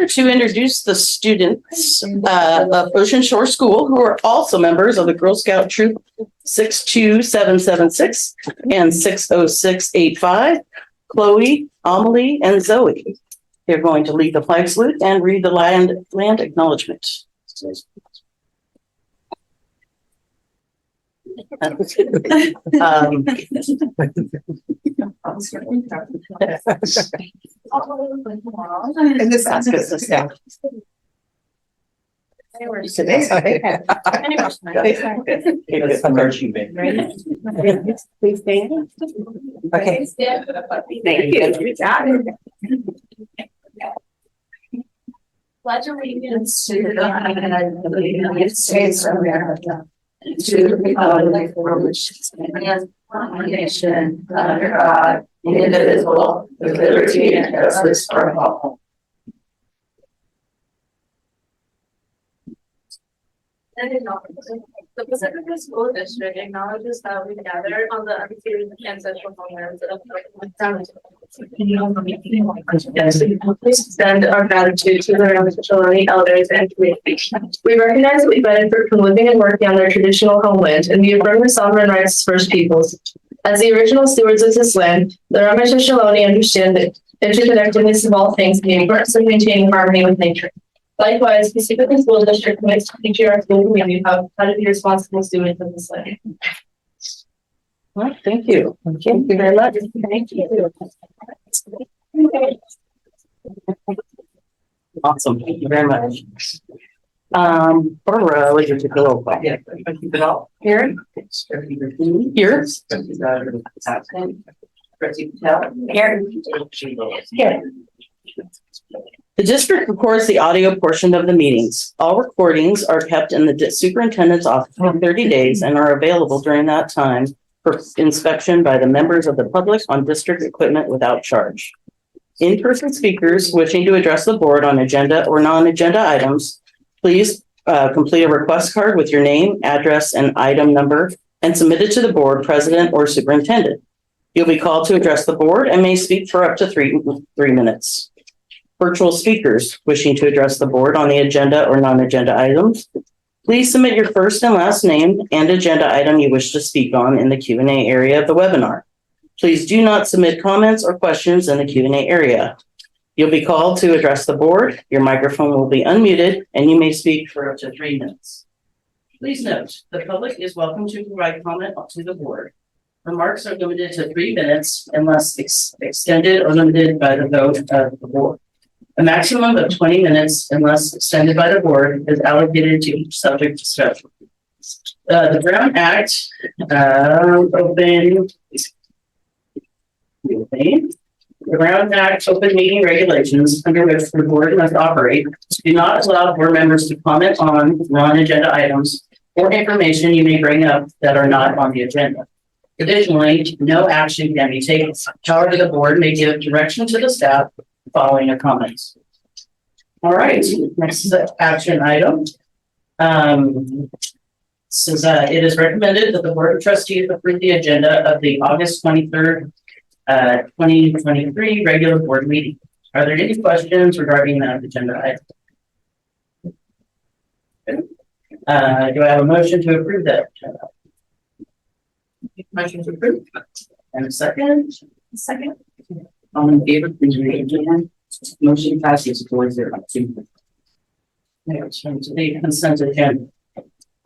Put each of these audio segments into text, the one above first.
to introduce the students of Ocean Shore School who are also members of the Girl Scout Troop 62776 and 60685, Chloe, Amelie, and Zoe. They're going to lead the flag salute and read the land acknowledgement. And this sounds good. Please stand. Okay. Thank you. Pledge allegiance to the flag of the United States of America, and to the republic for which it stands, one nation, under God, indivisible, with liberty and justice for all. The Pacifica School District acknowledges that we gather on the unceded ancestral homelands of extend our gratitude to the Ramayana elders and community. We recognize that we benefit from living and working on their traditional homeland, and we affirm the sovereign rights of First Peoples. As the original stewards of this land, the Ramayana understand the interconnectedness of all things and the importance of maintaining harmony with nature. Likewise, Pacifica School District commits to teaching our school community how to be responsible stewards of this land. Well, thank you. Thank you very much. Thank you. Awesome. Thank you very much. Barbara, would you take a roll call? Yeah, I keep it all. Here. Here. Here. The district records the audio portion of the meetings. All recordings are kept in the superintendent's office for 30 days and are available during that time for inspection by the members of the public on district equipment without charge. In-person speakers wishing to address the board on agenda or non-agenda items, please complete a request card with your name, address, and item number and submit it to the board president or superintendent. You'll be called to address the board and may speak for up to three minutes. Virtual speakers wishing to address the board on the agenda or non-agenda items, please submit your first and last name and agenda item you wish to speak on in the Q&A area of the webinar. Please do not submit comments or questions in the Q&A area. You'll be called to address the board. Your microphone will be unmuted and you may speak for up to 3 minutes. Please note, the public is welcome to provide comment to the board. Remarks are limited to 3 minutes unless extended or limited by the vote of the board. A maximum of 20 minutes, unless extended by the board, is allocated to each subject discussion. The Brown Act The Brown Act open meeting regulations under which the board must operate do not allow board members to comment on non-agenda items or information you may bring up that are not on the agenda. Additionally, no action can be taken. However, the board may give direction to the staff following your comments. All right, next action item. Says it is recommended that the Board of Trustees approve the agenda of the August 23rd, 2023 regular board meeting. Are there any questions regarding that agenda item? Do I have a motion to approve that agenda? Motion to approve. And a second? Second. All in favor, please raise your hand. Motion passes 4-0. Turn to the consent agenda.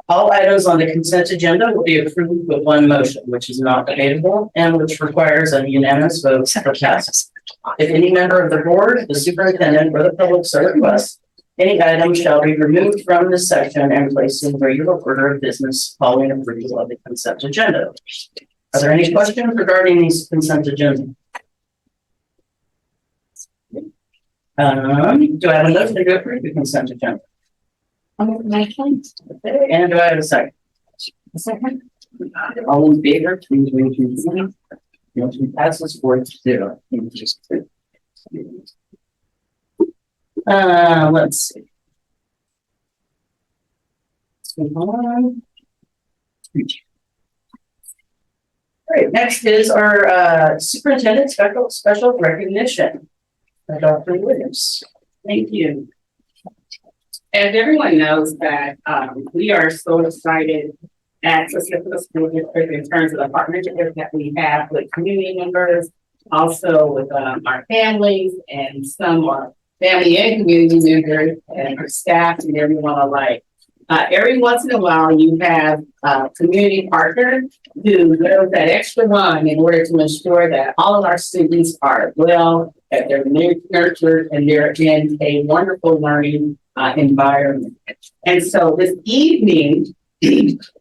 All items on the consent agenda will be approved with one motion, which is not debatable and which requires a unanimous vote for passage. If any member of the board, the superintendent, or the public so requests, any item shall be removed from this section and placed in regular order of business following approval of the consent agenda. Are there any questions regarding these consent agenda? Do I have a motion to go through the consent agenda? Okay, and do I have a second? A second. All in favor, please raise your hand. Motion passes 4-0. Let's see. Let's move on. All right, next is our superintendent special recognition. Dr. Williams. Thank you. As everyone knows that we are so excited at Pacifica School District in terms of the partnership that we have with community members, also with our families, and some are family and community members and our staff and everyone alike. Every once in a while, you have a community partner who goes that extra run in order to ensure that all of our students are well, that they're nurtured, and they're in a wonderful learning environment. And so this evening,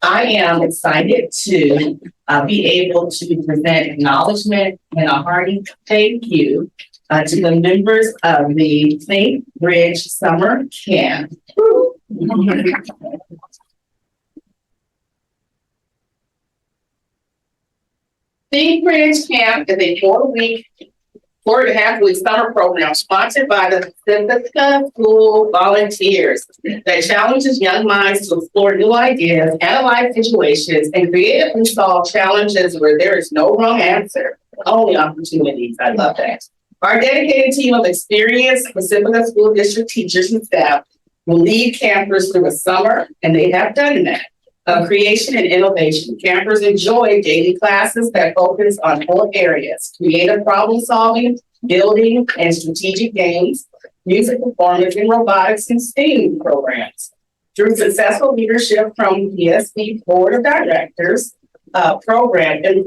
I am excited to be able to present acknowledgement and a hearty thank you to the members of the St. Bridge Summer Camp. St. Bridge Camp is a 4.5 week summer program sponsored by the Pacifica School Volunteers that challenges young minds to explore new ideas, analyze situations, and creatively solve challenges where there is no wrong answer, only opportunities. I love that. Our dedicated team of experienced Pacifica School District teachers and staff will lead campers through a summer, and they have done that, of creation and innovation. Campers enjoy daily classes that focus on 4 areas: creative problem solving, building and strategic games, music performance, and robotics and STEAM programs. Through successful leadership from PSD Board of Directors, programming,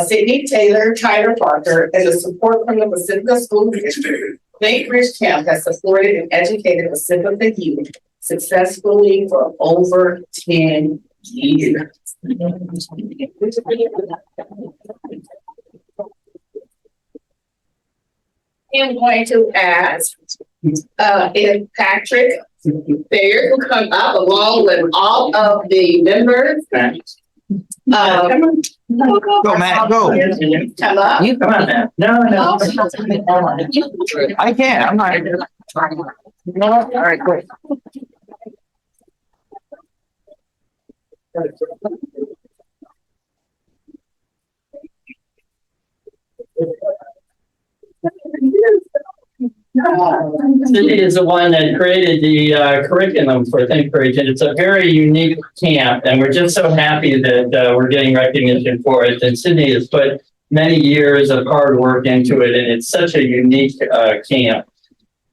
Sydney Taylor, Tyler Parker, and the support from the Pacifica School District, St. Bridge Camp has supported and educated Pacifica youth successfully for over 10 years. I'm going to ask if Patrick Thayer will come up along with all of the members. Go, Matt, go. Come up. You come on, man. No. I can't. I'm not. No, all right, great. Cindy is the one that created the curriculum for Think Bridge, and it's a very unique camp, and we're just so happy that we're getting recognition for it. And Cindy has put many years of hard work into it, and it's such a unique camp.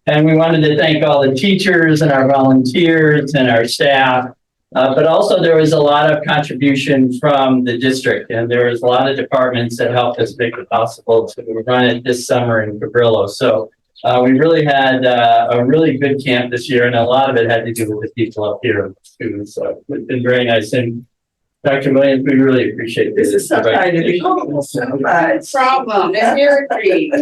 And we wanted to thank all the teachers and our volunteers and our staff, but also there was a lot of contribution from the district, and there was a lot of departments that helped us make it possible to run it this summer in Cabrillo. So we really had a really good camp this year, and a lot of it had to do with the people up here too. So it's been very nice. And Dr. Williams, we really appreciate this. This is so kind of you. Problem. That's very great.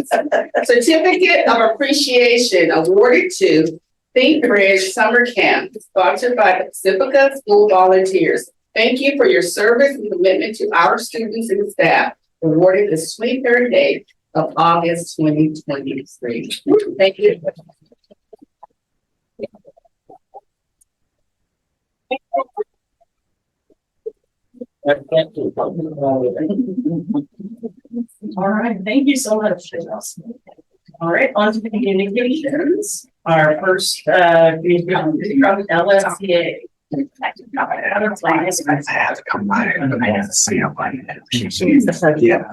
Certificate of Appreciation awarded to St. Bridge Summer Camp, sponsored by the Pacifica School Volunteers. Thank you for your service and commitment to our students and staff. Awarded this 23rd day of August 2023. Thank you. All right, thank you so much. All right, on to the communications. Our first communication is from LSCA. I have to come by and I have to see how I yeah,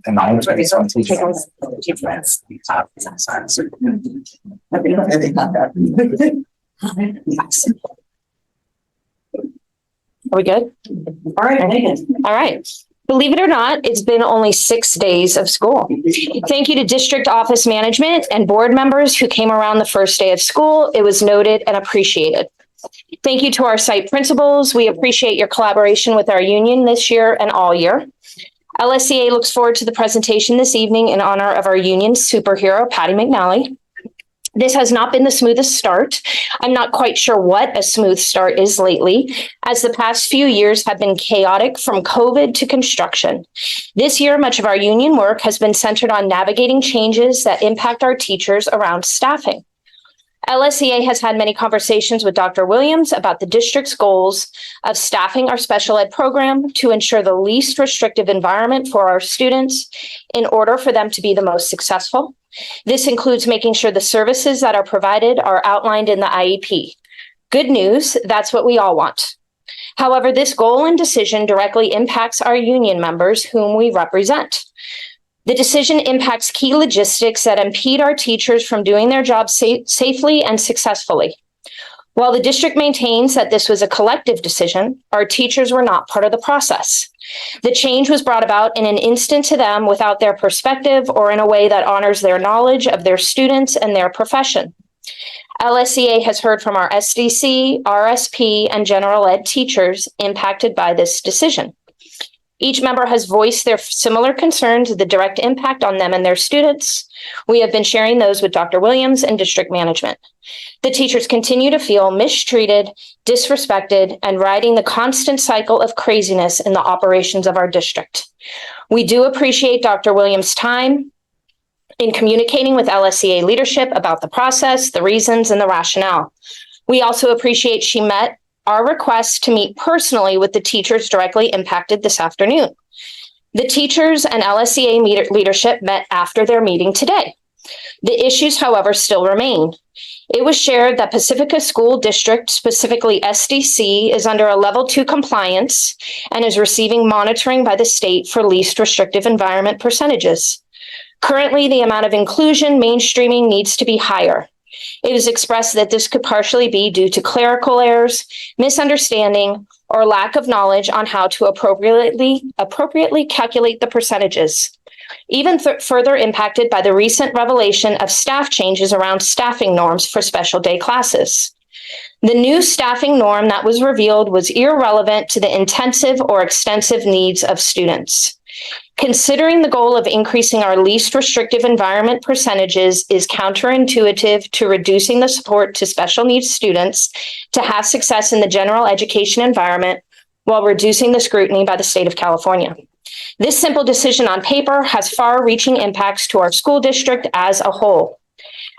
and I was ready to take Are we good? All right, Megan. All right. Believe it or not, it's been only 6 days of school. Thank you to district office management and board members who came around the first day of school. It was noted and appreciated. Thank you to our site principals. We appreciate your collaboration with our union this year and all year. LSCA looks forward to the presentation this evening in honor of our union superhero, Patty McNally. This has not been the smoothest start. I'm not quite sure what a smooth start is lately, as the past few years have been chaotic from COVID to construction. This year, much of our union work has been centered on navigating changes that impact our teachers around staffing. LSEA has had many conversations with Dr. Williams about the district's goals of staffing our special ed program to ensure the least restrictive environment for our students in order for them to be the most successful. This includes making sure the services that are provided are outlined in the IEP. Good news, that's what we all want. However, this goal and decision directly impacts our union members whom we represent. The decision impacts key logistics that impede our teachers from doing their jobs safely and successfully. While the district maintains that this was a collective decision, our teachers were not part of the process. The change was brought about in an instant to them without their perspective or in a way that honors their knowledge of their students and their profession. LSEA has heard from our SDC, RSP, and general ed teachers impacted by this decision. Each member has voiced their similar concerns of the direct impact on them and their students. We have been sharing those with Dr. Williams and district management. The teachers continue to feel mistreated, disrespected, and riding the constant cycle of craziness in the operations of our district. We do appreciate Dr. Williams' time in communicating with LSEA leadership about the process, the reasons, and the rationale. We also appreciate she met our request to meet personally with the teachers directly impacted this afternoon. The teachers and LSEA leadership met after their meeting today. The issues, however, still remain. It was shared that Pacifica School District, specifically SDC, is under a level 2 compliance and is receiving monitoring by the state for least restrictive environment percentages. Currently, the amount of inclusion mainstreaming needs to be higher. It is expressed that this could partially be due to clerical errors, misunderstanding, or lack of knowledge on how to appropriately calculate the percentages. Even further impacted by the recent revelation of staff changes around staffing norms for special day classes. The new staffing norm that was revealed was irrelevant to the intensive or extensive needs of students. Considering the goal of increasing our least restrictive environment percentages is counterintuitive to reducing the support to special needs students to have success in the general education environment while reducing the scrutiny by the state of California. This simple decision on paper has far-reaching impacts to our school district as a whole.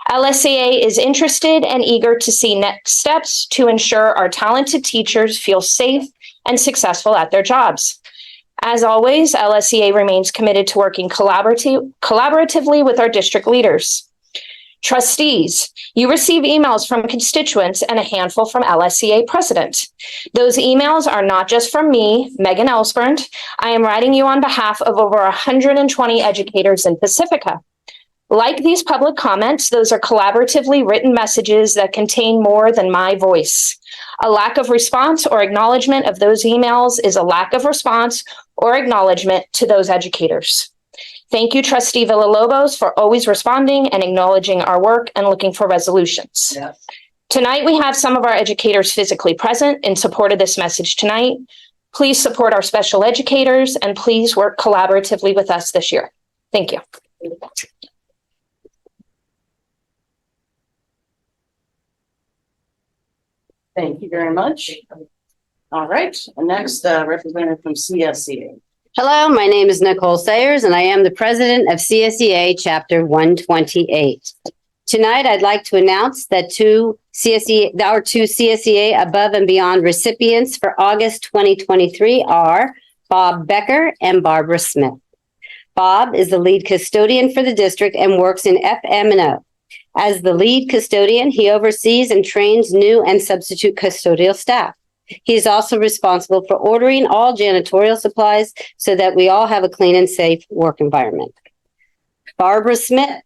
LSEA is interested and eager to see next steps to ensure our talented teachers feel safe and successful at their jobs. As always, LSEA remains committed to working collaboratively with our district leaders. Trustees, you receive emails from constituents and a handful from LSEA president. Those emails are not just from me, Megan Elsbrand. I am writing you on behalf of over 120 educators in Pacifica. Like these public comments, those are collaboratively written messages that contain more than my voice. A lack of response or acknowledgement of those emails is a lack of response or acknowledgement to those educators. Thank you, Trustee Villalobos, for always responding and acknowledging our work and looking for resolutions. Yeah. Tonight, we have some of our educators physically present in support of this message tonight. Please support our special educators and please work collaboratively with us this year. Thank you. Thank you very much. All right, next representative from CSEA. Hello, my name is Nicole Sayers, and I am the president of CSEA Chapter 128. Tonight, I'd like to announce that our two CSEA Above and Beyond recipients for August 2023 are Bob Becker and Barbara Smith. Bob is the lead custodian for the district and works in FM&O. As the lead custodian, he oversees and trains new and substitute custodial staff. He is also responsible for ordering all janitorial supplies so that we all have a clean and safe work environment. Barbara Smith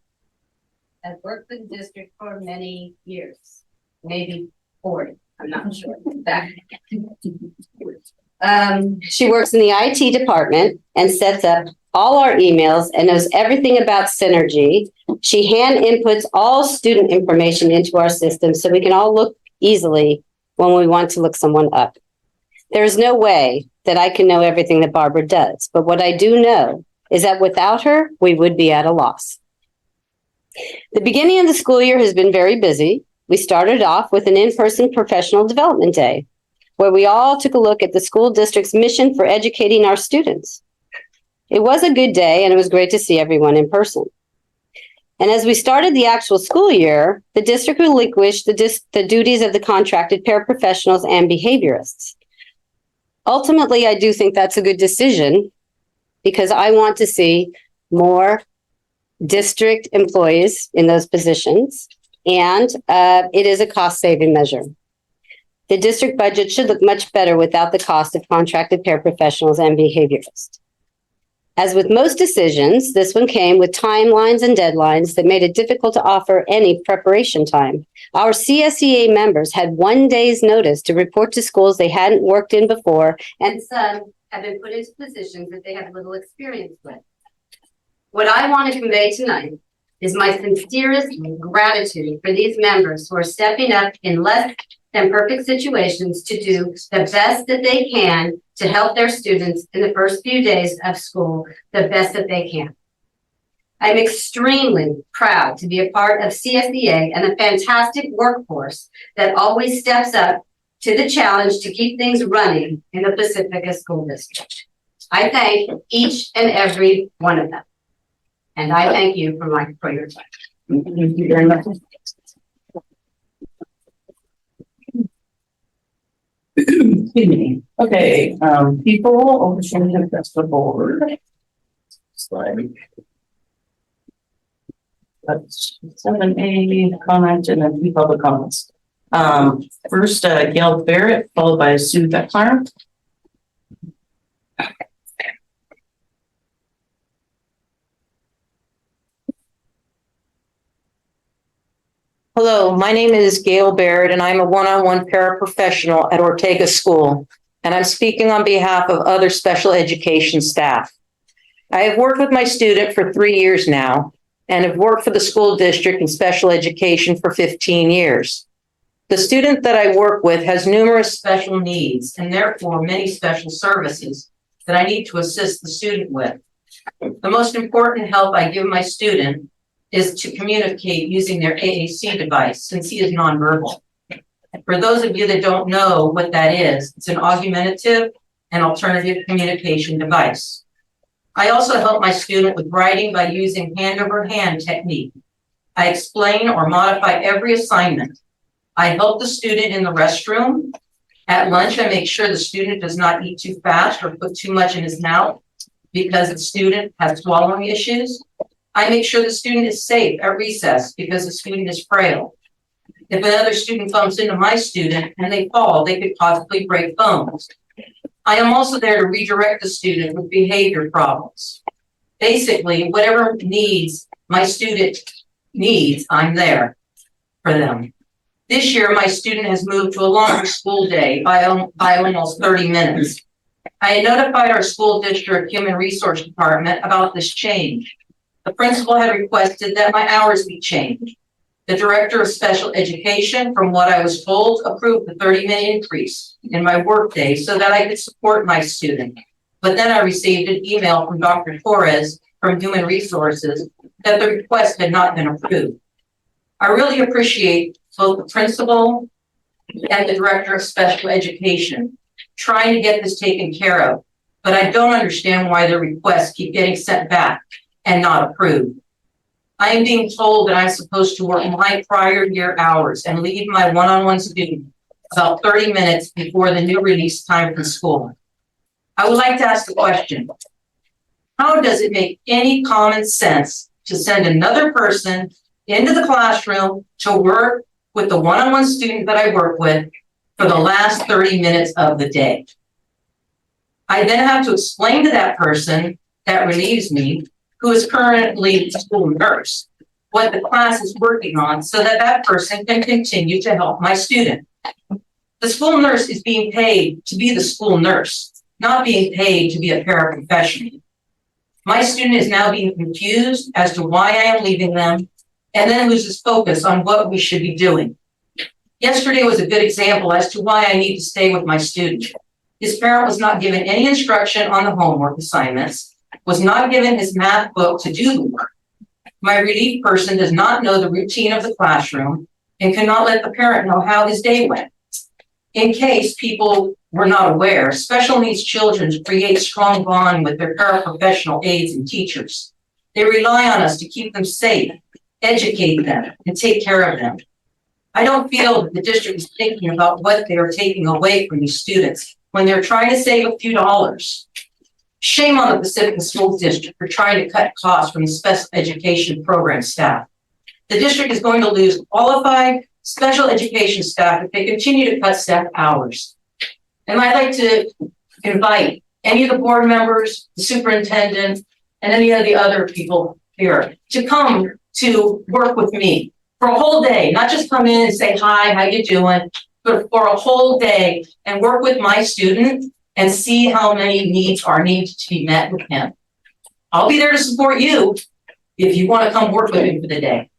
has worked for the district for many years, maybe 40, I'm not sure. She works in the IT department and sets up all our emails and knows everything about Synergy. She hand inputs all student information into our system so we can all look easily when we want to look someone up. There is no way that I can know everything that Barbara does, but what I do know is that without her, we would be at a loss. The beginning of the school year has been very busy. We started off with an in-person professional development day, where we all took a look at the school district's mission for educating our students. It was a good day, and it was great to see everyone in person. And as we started the actual school year, the district relinquished the duties of the contracted paraprofessionals and behaviorists. Ultimately, I do think that's a good decision because I want to see more district employees in those positions, and it is a cost-saving measure. The district budget should look much better without the cost of contracted paraprofessionals and behaviorists. As with most decisions, this one came with timelines and deadlines that made it difficult to offer any preparation time. Our CSEA members had 1 day's notice to report to schools they hadn't worked in before, and some have been put into positions that they have little experience with. What I want to convey tonight is my sincerest gratitude for these members who are stepping up in less than perfect situations to do the best that they can to help their students in the first few days of school the best that they can. I'm extremely proud to be a part of CSEA and the fantastic workforce that always steps up to the challenge to keep things running in the Pacifica School District. I thank each and every one of them. And I thank you for your time. Thank you very much. Excuse me. Okay, people, overseeing the rest of the board. Slide. That's 7A comments and then 2 public comments. First, Gail Barrett, followed by Sue Beckmeyer. Hello, my name is Gail Baird, and I'm a one-on-one paraprofessional at Ortega School, and I'm speaking on behalf of other special education staff. I have worked with my student for 3 years now, and have worked for the school district in special education for 15 years. The student that I work with has numerous special needs, and therefore many special services that I need to assist the student with. The most important help I give my student is to communicate using their AAC device, since he is nonverbal. For those of you that don't know what that is, it's an augmentative and alternative communication device. I also help my student with writing by using hand-over-hand technique. I explain or modify every assignment. I help the student in the restroom. At lunch, I make sure the student does not eat too fast or put too much in his mouth because the student has swallowing issues. I make sure the student is safe at recess because the student is frail. If another student bumps into my student and they fall, they could possibly break bones. I am also there to redirect the student with behavior problems. Basically, whatever needs my student needs, I'm there for them. This year, my student has moved to a longer school day by almost 30 minutes. I had notified our school district human resource department about this change. The principal had requested that my hours be changed. The director of special education, from what I was told, approved the 30-minute increase in my workday so that I could support my student. But then I received an email from Dr. Torres from Human Resources that the request had not been approved. I really appreciate both the principal and the director of special education trying to get this taken care of, but I don't understand why the requests keep getting sent back and not approved. I am being told that I'm supposed to work my prior year hours and leave my one-on-one student about 30 minutes before the new release time from school. I would like to ask the question, how does it make any common sense to send another person into the classroom to work with the one-on-one student that I work with for the last 30 minutes of the day? I then have to explain to that person that relieves me, who is currently a school nurse, what the class is working on so that that person can continue to help my student. The school nurse is being paid to be the school nurse, not being paid to be a paraprofessional. My student is now being confused as to why I am leaving them and then loses focus on what we should be doing. Yesterday was a good example as to why I need to stay with my student. His parent was not given any instruction on the homework assignments, was not given his math book to do the work. My relief person does not know the routine of the classroom and cannot let the parent know how his day went. In case people were not aware, special needs children create strong bond with their paraprofessional aides and teachers. They rely on us to keep them safe educate them and take care of them. I don't feel that the district is thinking about what they are taking away from these students when they're trying to save a few dollars. Shame on the Pacifica School District for trying to cut costs from the special education program staff. The district is going to lose qualified special education staff if they continue to cut staff hours. And I'd like to invite any of the board members, the superintendent, and any of the other people here to come to work with me for a whole day, not just come in and say, hi, how you doing? But for a whole day and work with my student and see how many needs are needed to be met with him. I'll be there to support you if you want to come work with me for the day.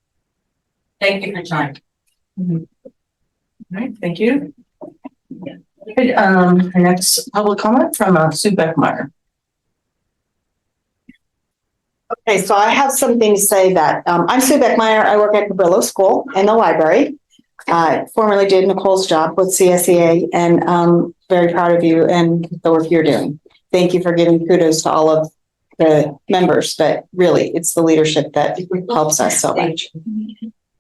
Thank you for your time. All right, thank you. Good, our next public comment from Sue Beckmeyer. Okay, so I have something to say that, I'm Sue Beckmeyer. I work at Cabrillo School in the library. Formerly did Nicole's job with CSEA, and very proud of you and the work you're doing. Thank you for giving kudos to all of the members, but really it's the leadership that helps us so much.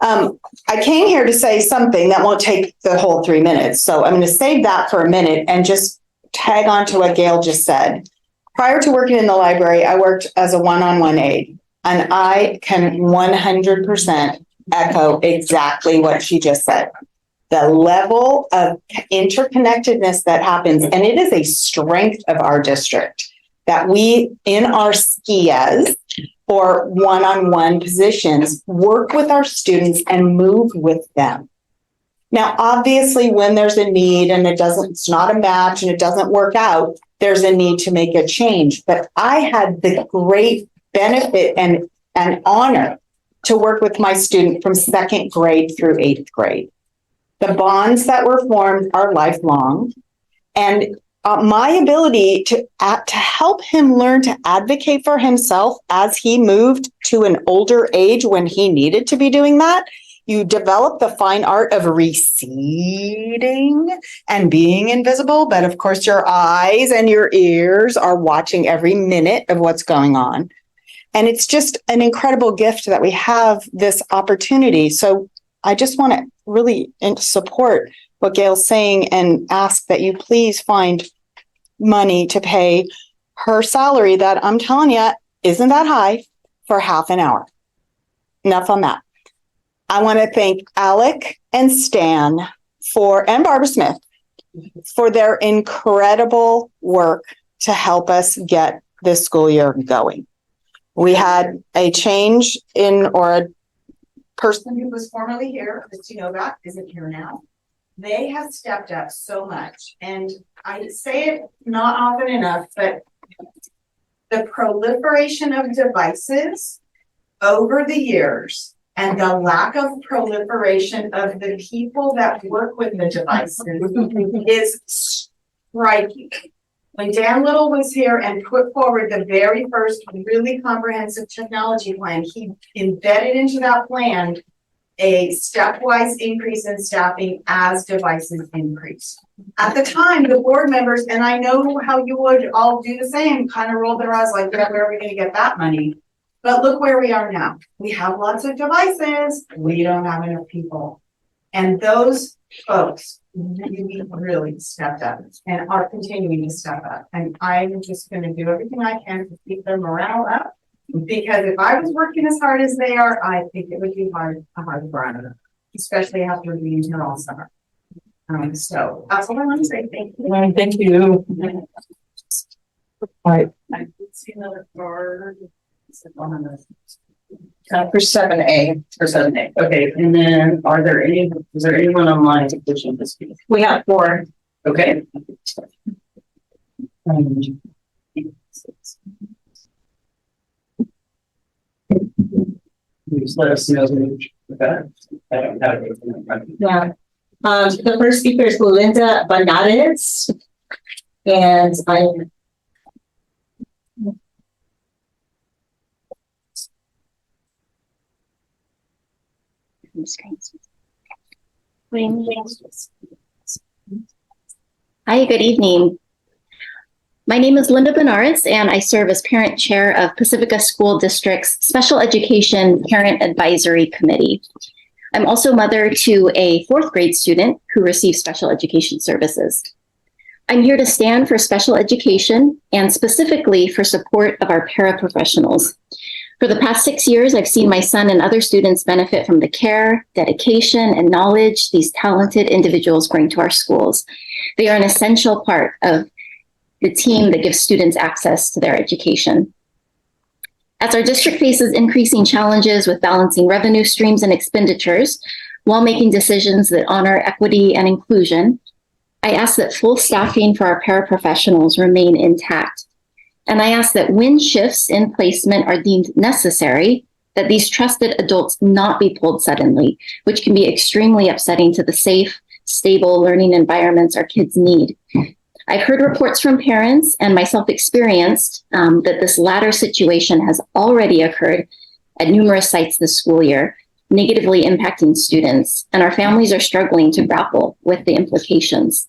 I came here to say something that won't take the whole 3 minutes. So I'm going to save that for a minute and just tag on to what Gail just said. Prior to working in the library, I worked as a one-on-one aide, and I can 100% echo exactly what she just said. The level of interconnectedness that happens, and it is a strength of our district, that we, in our SKIAs, or one-on-one positions, work with our students and move with them. Now, obviously, when there's a need and it's not a match and it doesn't work out, there's a need to make a change. But I had the great benefit and honor to work with my student from 2nd grade through 8th grade. The bonds that were formed are lifelong, and my ability to help him learn to advocate for himself as he moved to an older age when he needed to be doing that. You develop the fine art of receding and being invisible, but of course your eyes and your ears are watching every minute of what's going on. And it's just an incredible gift that we have this opportunity. So I just want to really support what Gail's saying and ask that you please find money to pay her salary that I'm telling you isn't that high for half an hour. Enough on that. I want to thank Alec and Stan and Barbara Smith for their incredible work to help us get this school year going. We had a change or a person who was formerly here, Christy Novak, isn't here now. They have stepped up so much. And I say it not often enough, but the proliferation of devices over the years and the lack of proliferation of the people that work with the devices is striking. When Dan Little was here and put forward the very first really comprehensive technology plan, he embedded into that plan a stepwise increase in staffing as devices increase. At the time, the board members, and I know how you would all do the same, kind of rolled their eyes like, yeah, where are we going to get that money? But look where we are now. We have lots of devices. We don't have enough people. And those folks really stepped up and are continuing to step up. And I'm just going to do everything I can to keep their morale up. Because if I was working as hard as they are, I think it would be a hard grind, especially after being here all summer. So that's all I want to say. Thank you. Thank you. All right. I did see another card. For 7A. For 7A. Okay. And then is there anyone online wishing to speak? We have 4. Okay. Just let us know. Okay. I don't have it in front of me. Yeah. The first speaker is Linda Bernadez. And I'm Hi, good evening. My name is Linda Benares, and I serve as parent chair of Pacifica School District's Special Education Parent Advisory Committee. I'm also mother to a fourth grade student who receives special education services. I'm here to stand for special education and specifically for support of our paraprofessionals. For the past 6 years, I've seen my son and other students benefit from the care, dedication, and knowledge these talented individuals bring to our schools. They are an essential part of the team that gives students access to their education. As our district faces increasing challenges with balancing revenue streams and expenditures while making decisions that honor equity and inclusion, I ask that full staffing for our paraprofessionals remain intact. And I ask that when shifts in placement are deemed necessary, that these trusted adults not be pulled suddenly, which can be extremely upsetting to the safe, stable learning environments our kids need. I've heard reports from parents and myself experienced that this latter situation has already occurred at numerous sites this school year, negatively impacting students, and our families are struggling to grapple with the implications.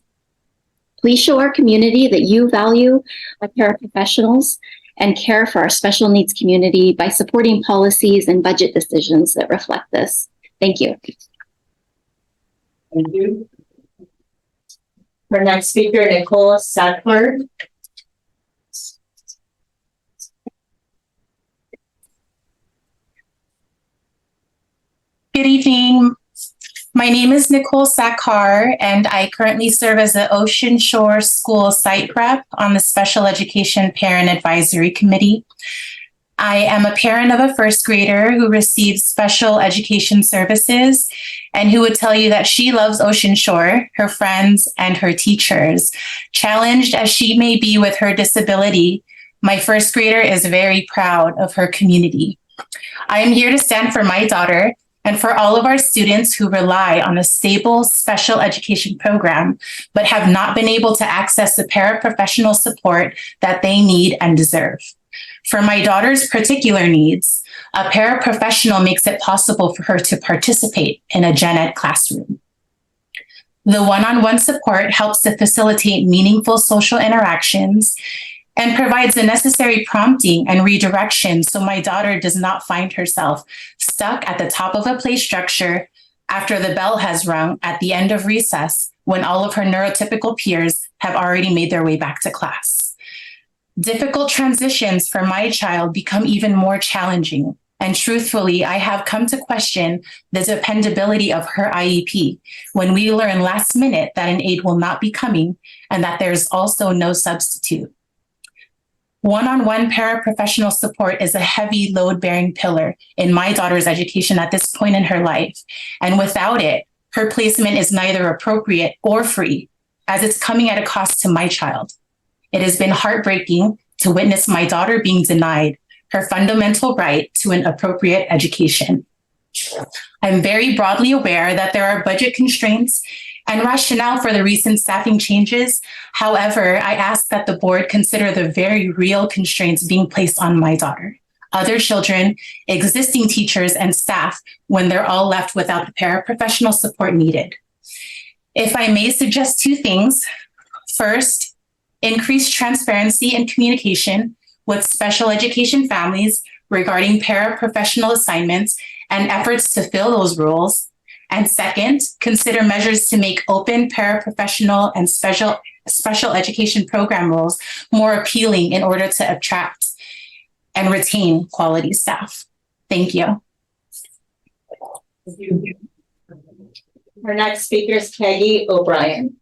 Please show our community that you value our paraprofessionals and care for our special needs community by supporting policies and budget decisions that reflect this. Thank you. Thank you. Our next speaker, Nicole Sackler. Good evening. My name is Nicole Sackar, and I currently serve as the Ocean Shore School Site Rep on the Special Education Parent Advisory Committee. I am a parent of a first grader who receives special education services and who would tell you that she loves Ocean Shore, her friends, and her teachers. Challenged as she may be with her disability, my first grader is very proud of her community. I am here to stand for my daughter and for all of our students who rely on a stable special education program, but have not been able to access the paraprofessional support that they need and deserve. For my daughter's particular needs, a paraprofessional makes it possible for her to participate in a gen ed classroom. The one-on-one support helps to facilitate meaningful social interactions and provides the necessary prompting and redirection so my daughter does not find herself stuck at the top of a play structure after the bell has rung at the end of recess when all of her neurotypical peers have already made their way back to class. Difficult transitions for my child become even more challenging, and truthfully, I have come to question the dependability of her IEP when we learn last minute that an aide will not be coming and that there's also no substitute. One-on-one paraprofessional support is a heavy load-bearing pillar in my daughter's education at this point in her life. And without it, her placement is neither appropriate or free, as it's coming at a cost to my child. It has been heartbreaking to witness my daughter being denied her fundamental right to an appropriate education. I'm very broadly aware that there are budget constraints and rationale for the recent staffing changes. However, I ask that the board consider the very real constraints being placed on my daughter, other children, existing teachers, and staff when they're all left without the paraprofessional support needed. If I may suggest two things. First, increased transparency and communication with special education families regarding paraprofessional assignments and efforts to fill those roles. And second, consider measures to make open paraprofessional and special education program roles more appealing in order to attract and retain quality staff. Thank you. Our next speaker is Peggy O'Brien.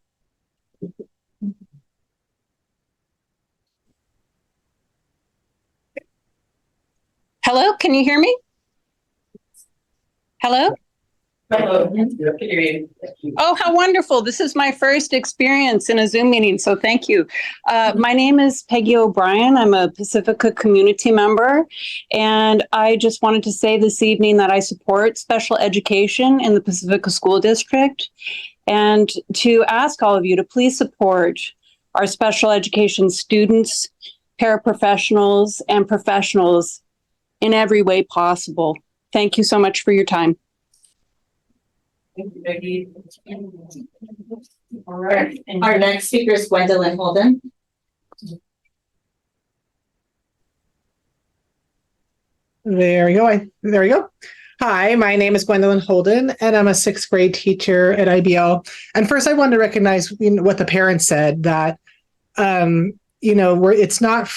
Hello, can you hear me? Hello? Oh, how wonderful. This is my first experience in a Zoom meeting, so thank you. My name is Peggy O'Brien. I'm a Pacifica community member, and I just wanted to say this evening that I support special education in the Pacifica School District, and to ask all of you to please support our special education students, paraprofessionals, and professionals in every way possible. Thank you so much for your time. Thank you, Becky. All right. Our next speaker is Gwendolyn Holden. There we go. There we go. Hi, my name is Gwendolyn Holden, and I'm a sixth grade teacher at IBL. And first, I wanted to recognize what the parents said, that it's not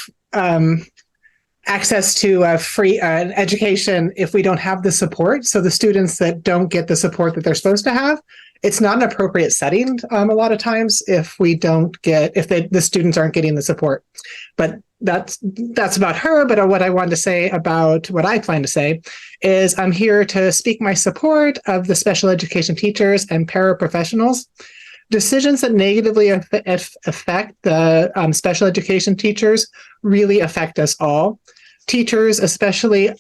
access to free education if we don't have the support. So the students that don't get the support that they're supposed to have, it's not an appropriate setting a lot of times if the students aren't getting the support. But that's about her. But what I wanted to say about what I plan to say is I'm here to speak my support of the special education teachers and paraprofessionals. Decisions that negatively affect the special education teachers really affect us all. Teachers, especially,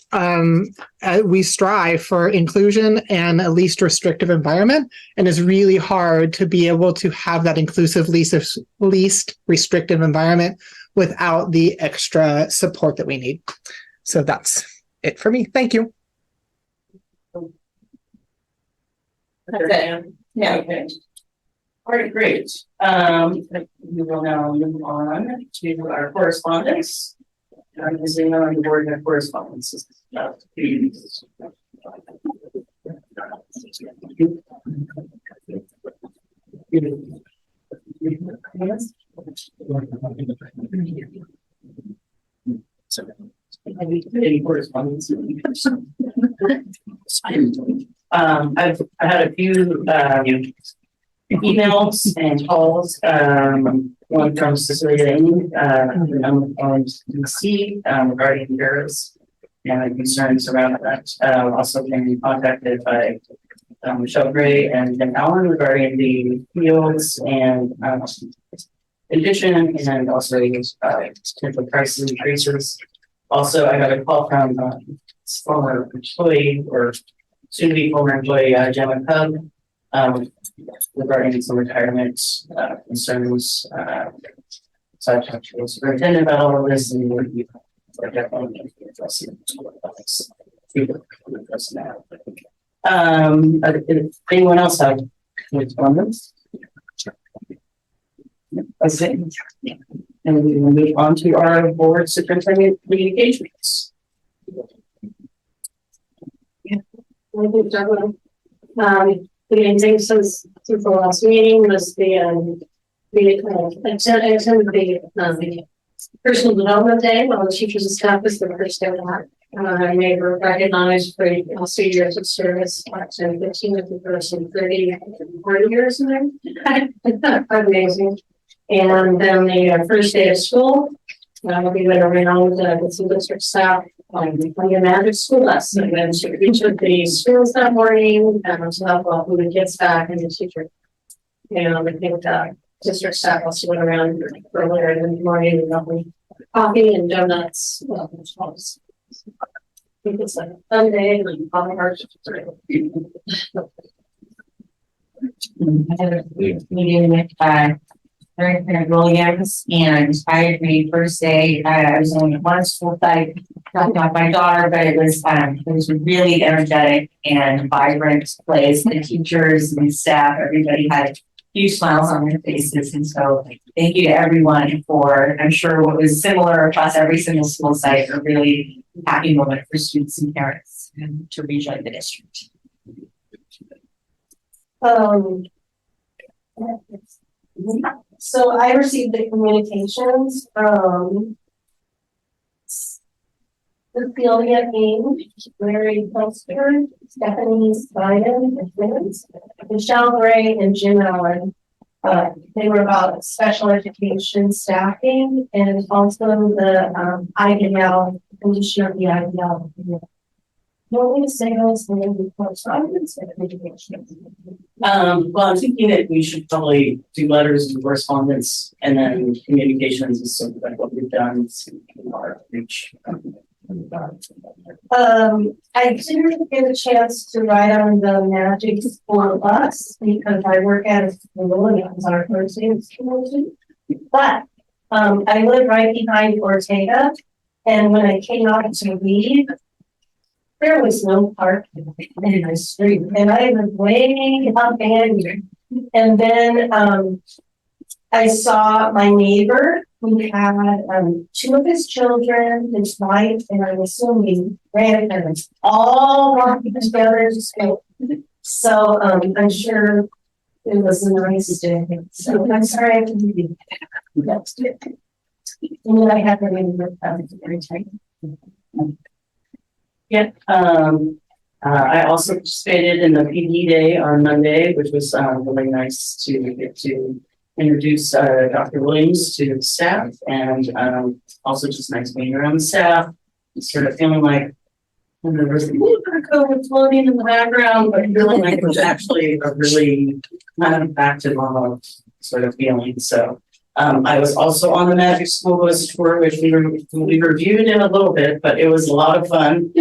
we strive for inclusion and a least restrictive environment, and it's really hard to be able to have that inclusive, least restrictive environment without the extra support that we need. So that's it for me. Thank you. That's it. Yeah. Okay. All right, great. We will now move on to our correspondence. As you know, on the board of correspondence. Any correspondence? I had a few emails and calls. One from Cecilia on DC regarding errors and concerns around that. Also been contacted by Michelle Gray and Jim Allen regarding the fields and addition and also potential price increases. Also, I got a call from former employee or soon-to-be former employee Gemma Cub regarding some retirement concerns. So I talked to the superintendent about all of this, and we're definitely addressing now. If anyone else have any comments? Okay. And we will move on to our board superintendent communications. The main thing since the last meeting was attended the personal development day. While the teachers and staff was the first day of that. And they were recognized for 2 years of service, 10, 15 of the person, 30, 40 years in there. Amazing. And then the first day of school, we went around with some district staff on the magic school bus. And then each of the schools that morning, to help out who the kids back and the teacher. I think district staff also went around earlier in the morning and got me coffee and donuts. I think it's like a Sunday and coffee hearts. I had a meeting with Parent Williams, and I agree. First day, I was on one school site, dropping off my daughter, but it was a really energetic and vibrant place. The teachers and staff, everybody had huge smiles on their faces, and so thank you to everyone for, I'm sure, what was similar across every single school site. A really happy moment for students and parents and to rejoin the district. So I received the communications from Cecilia King, Larry Pelster, Stephanie Stein, Michelle Gray, and Jim Allen. They were about special education staffing and also the IDL, condition of the IDL. Well, I'm thinking that we should probably do letters and correspondence, and then communications is sort of like what we've done in our reach. I didn't get a chance to ride on the Magic School bus because I work at a school and it was our first day of school too. But I live right behind Ortega, and when I came out to leave, there was no parking in the street, and I was way up angry. And then I saw my neighbor who had two of his children, his wife, and I'm assuming grandparents, all walking together to school. So I'm sure it was a nice day. So I'm sorry I couldn't be there. And then I have her in the Yeah, I also participated in the PD day on Monday, which was really nice to get to introduce Dr. Williams to the staff, and also just nice being around the staff, sort of feeling like there was a little bit of COVID floating in the background, but feeling like it was actually a really kind of back to normal sort of feeling. So I was also on the Magic School Bus tour, which we reviewed in a little bit, but it was a lot of fun.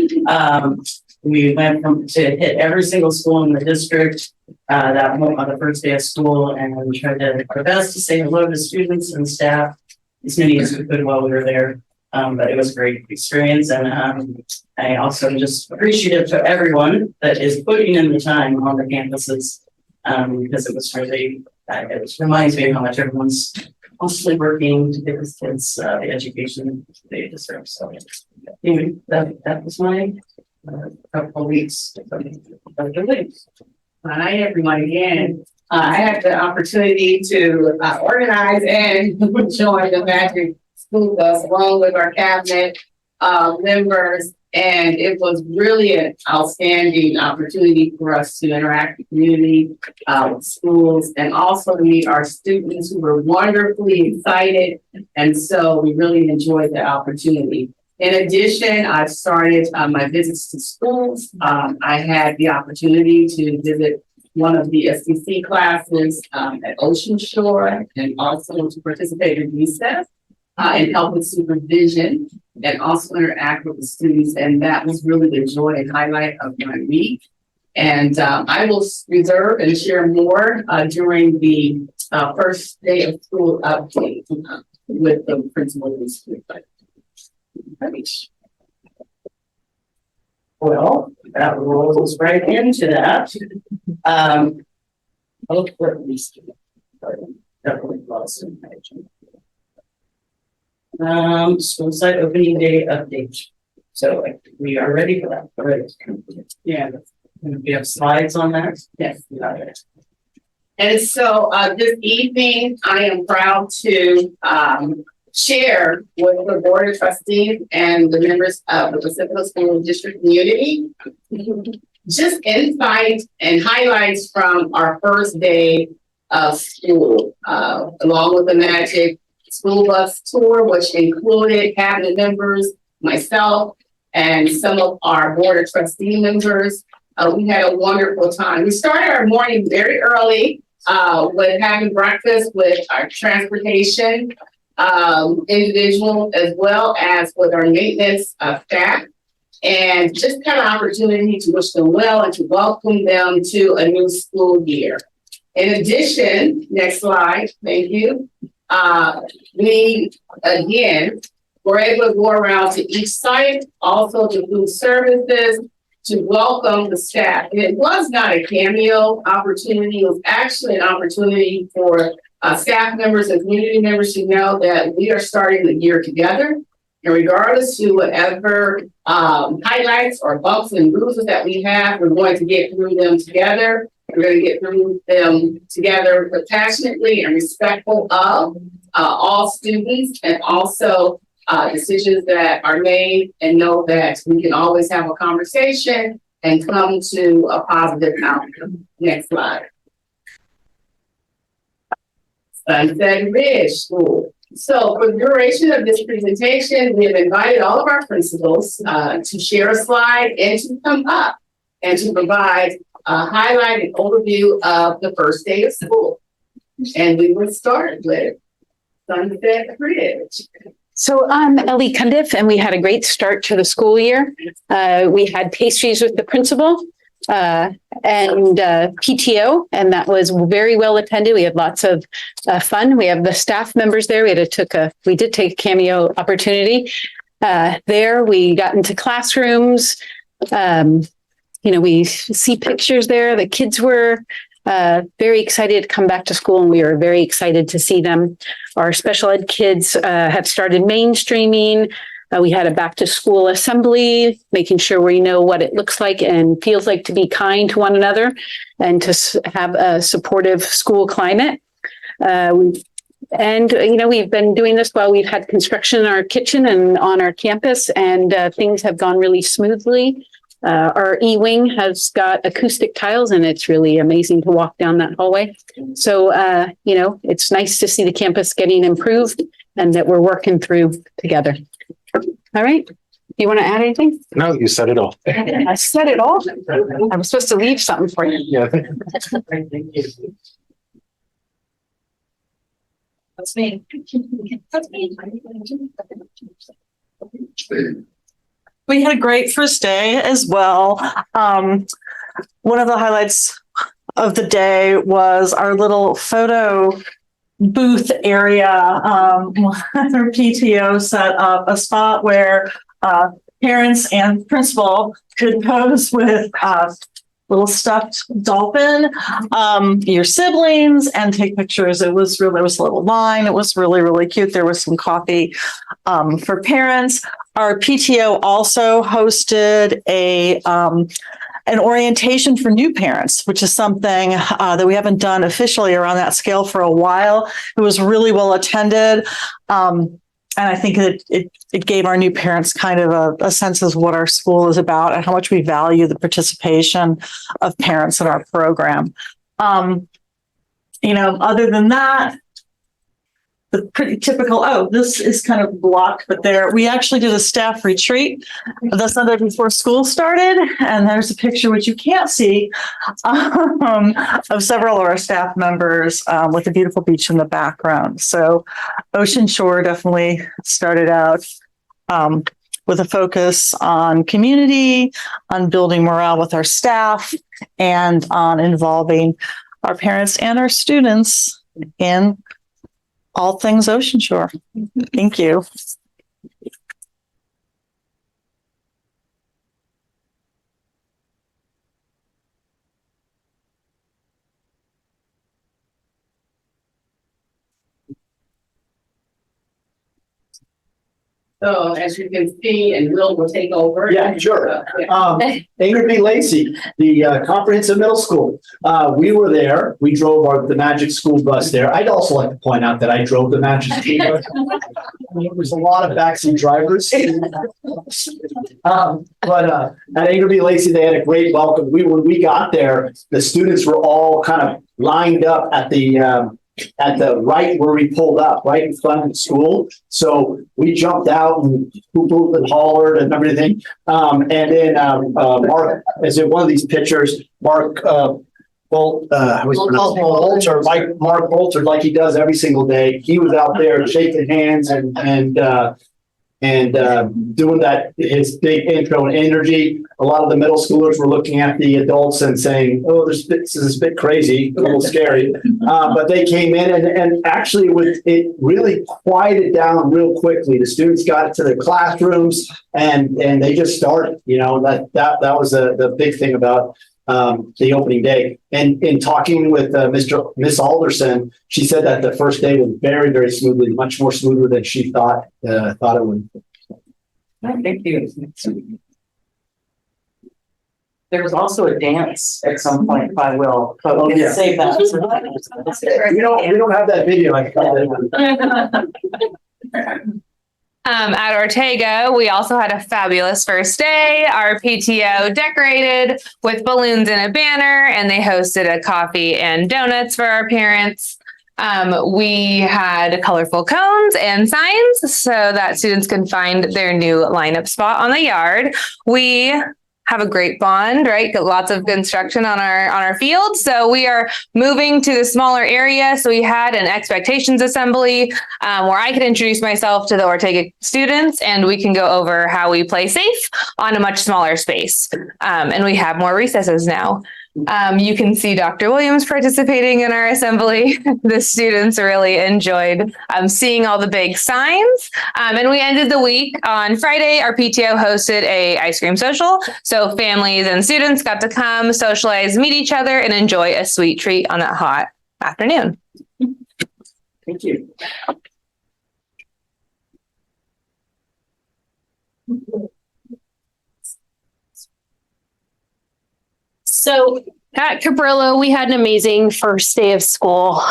We went to hit every single school in the district that on the first day of school, and we tried to our best to say hello to students and staff as many as we could while we were there. But it was a great experience, and I also am just appreciative to everyone that is putting in the time on the campuses, because it was really it reminds me of how much everyone's constantly working to give these kids the education they deserve. So anyway, that was my couple of weeks. Hi, everyone again. I had the opportunity to organize and join the Magic School Bus along with our cabinet members. And it was really an outstanding opportunity for us to interact with the community, with schools, and also to meet our students who were wonderfully excited. And so we really enjoyed the opportunity. In addition, I've started my visits to schools. I had the opportunity to visit one of the SEC classes at Ocean Shore, and also to participate in recess and help with supervision, and also interact with the students. And that was really the joy and highlight of my week. And I will reserve and share more during the first day of school update with the principal of the school. Well, that rolls right into that. School site opening day update. So we are ready for that. Right. Yeah. We have slides on that. Yes. And so this evening, I am proud to share with the Board of Trustees and the members of the Pacifica School District community just insights and highlights from our first day of school, along with the Magic School Bus Tour, which included cabinet members, myself, and some of our Board of Trustee members. We had a wonderful time. We started our morning very early with having breakfast with our transportation individual, as well as with our maintenance staff, and just kind of opportunity to wish them well and to welcome them to a new school year. In addition, next slide, thank you. We again were able to go around to each site, also to food services, to welcome the staff. And it was not a cameo opportunity, it was actually an opportunity for staff members and community members to know that we are starting the year together. And regardless to whatever highlights or bumps and bruises that we have, we're going to get through them together. We're going to get through them together passionately and respectful of all students, and also decisions that are made, and know that we can always have a conversation and come to a positive outcome. Next slide. Sunset Ridge School. So for the duration of this presentation, we have invited all of our principals to share a slide and to come up and to provide a highlight and overview of the first day of school. And we will start with Sunset Ridge. So I'm Ellie Cundiff, and we had a great start to the school year. We had pastries with the principal and PTO, and that was very well attended. We had lots of fun. We have the staff members there. We did take a cameo opportunity there. We got into classrooms. We see pictures there. The kids were very excited to come back to school, and we are very excited to see them. Our special ed kids have started mainstreaming. We had a back to school assembly, making sure we know what it looks like and feels like to be kind to one another and to have a supportive school climate. We've been doing this while we've had construction in our kitchen and on our campus, and things have gone really smoothly. Our E-wing has got acoustic tiles, and it's really amazing to walk down that hallway. So, it's nice to see the campus getting improved and that we're working through together. All right. You want to add anything? No, you said it all. I said it all. I was supposed to leave something for you. Yeah. That's me. That's me. We had a great first day as well. One of the highlights of the day was our little photo booth area. Our PTO set up a spot where parents and principal could pose with little stuffed dolphin, your siblings, and take pictures. There was a little line. It was really, really cute. There was some coffee for parents. Our PTO also hosted an orientation for new parents, which is something that we haven't done officially around that scale for a while. It was really well attended. And I think it gave our new parents kind of a sense of what our school is about and how much we value the participation of parents in our program. Other than that, the pretty typical, this is kind of blocked, but we actually did a staff retreat the Sunday before school started. And there's a picture, which you can't see, of several of our staff members with a beautiful beach in the background. So Ocean Shore definitely started out with a focus on community, on building morale with our staff, and on involving our parents and our students in all things Ocean Shore. Thank you. So as you can see, and will take over. Yeah, sure. Ingrid B. Lacey, the comprehensive middle school. We were there. We drove the Magic School Bus there. I'd also like to point out that I drove the Magic School Bus. There was a lot of backseat drivers. But at Ingrid B. Lacey, they had a great welcome. When we got there, the students were all kind of lined up at the right where we pulled up, right in front of the school. So we jumped out and hooted and hollered and everything. And then Mark, as in one of these pictures, Mark Mark Bolter, like he does every single day. He was out there shaking hands and doing his big intro and energy. A lot of the middle schoolers were looking at the adults and saying, "Oh, this is a bit crazy, a little scary." But they came in and actually it really quieted down real quickly. The students got to their classrooms and they just started. That was the big thing about the opening day. And in talking with Miss Alderson, she said that the first day was very, very smoothly, much more smoother than she thought it would. Thank you. There was also a dance at some point by Will, but we'll save that. We don't have that video. At Ortega, we also had a fabulous first day. Our PTO decorated with balloons and a banner, and they hosted a coffee and donuts for our parents. We had colorful cones and signs so that students can find their new lineup spot on the yard. We have a great bond, right? Got lots of construction on our field. So we are moving to the smaller area. So we had an expectations assembly where I could introduce myself to the Ortega students and we can go over how we play safe on a much smaller space. And we have more recesses now. You can see Dr. Williams participating in our assembly. The students really enjoyed seeing all the big signs. And we ended the week on Friday. Our PTO hosted a ice cream social. So families and students got to come, socialize, meet each other, and enjoy a sweet treat on that hot afternoon. Thank you. So at Cabrillo, we had an amazing first day of school.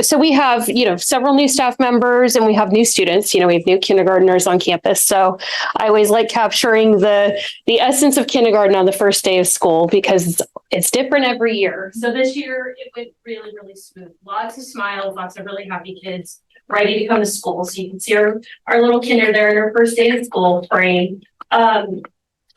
So we have, several new staff members and we have new students. We have new kindergartners on campus. So I always like capturing the essence of kindergarten on the first day of school because it's different every year. So this year it went really, really smooth. Lots of smiles, lots of really happy kids ready to come to school. So you can see our little kinder there in our first day of school frame.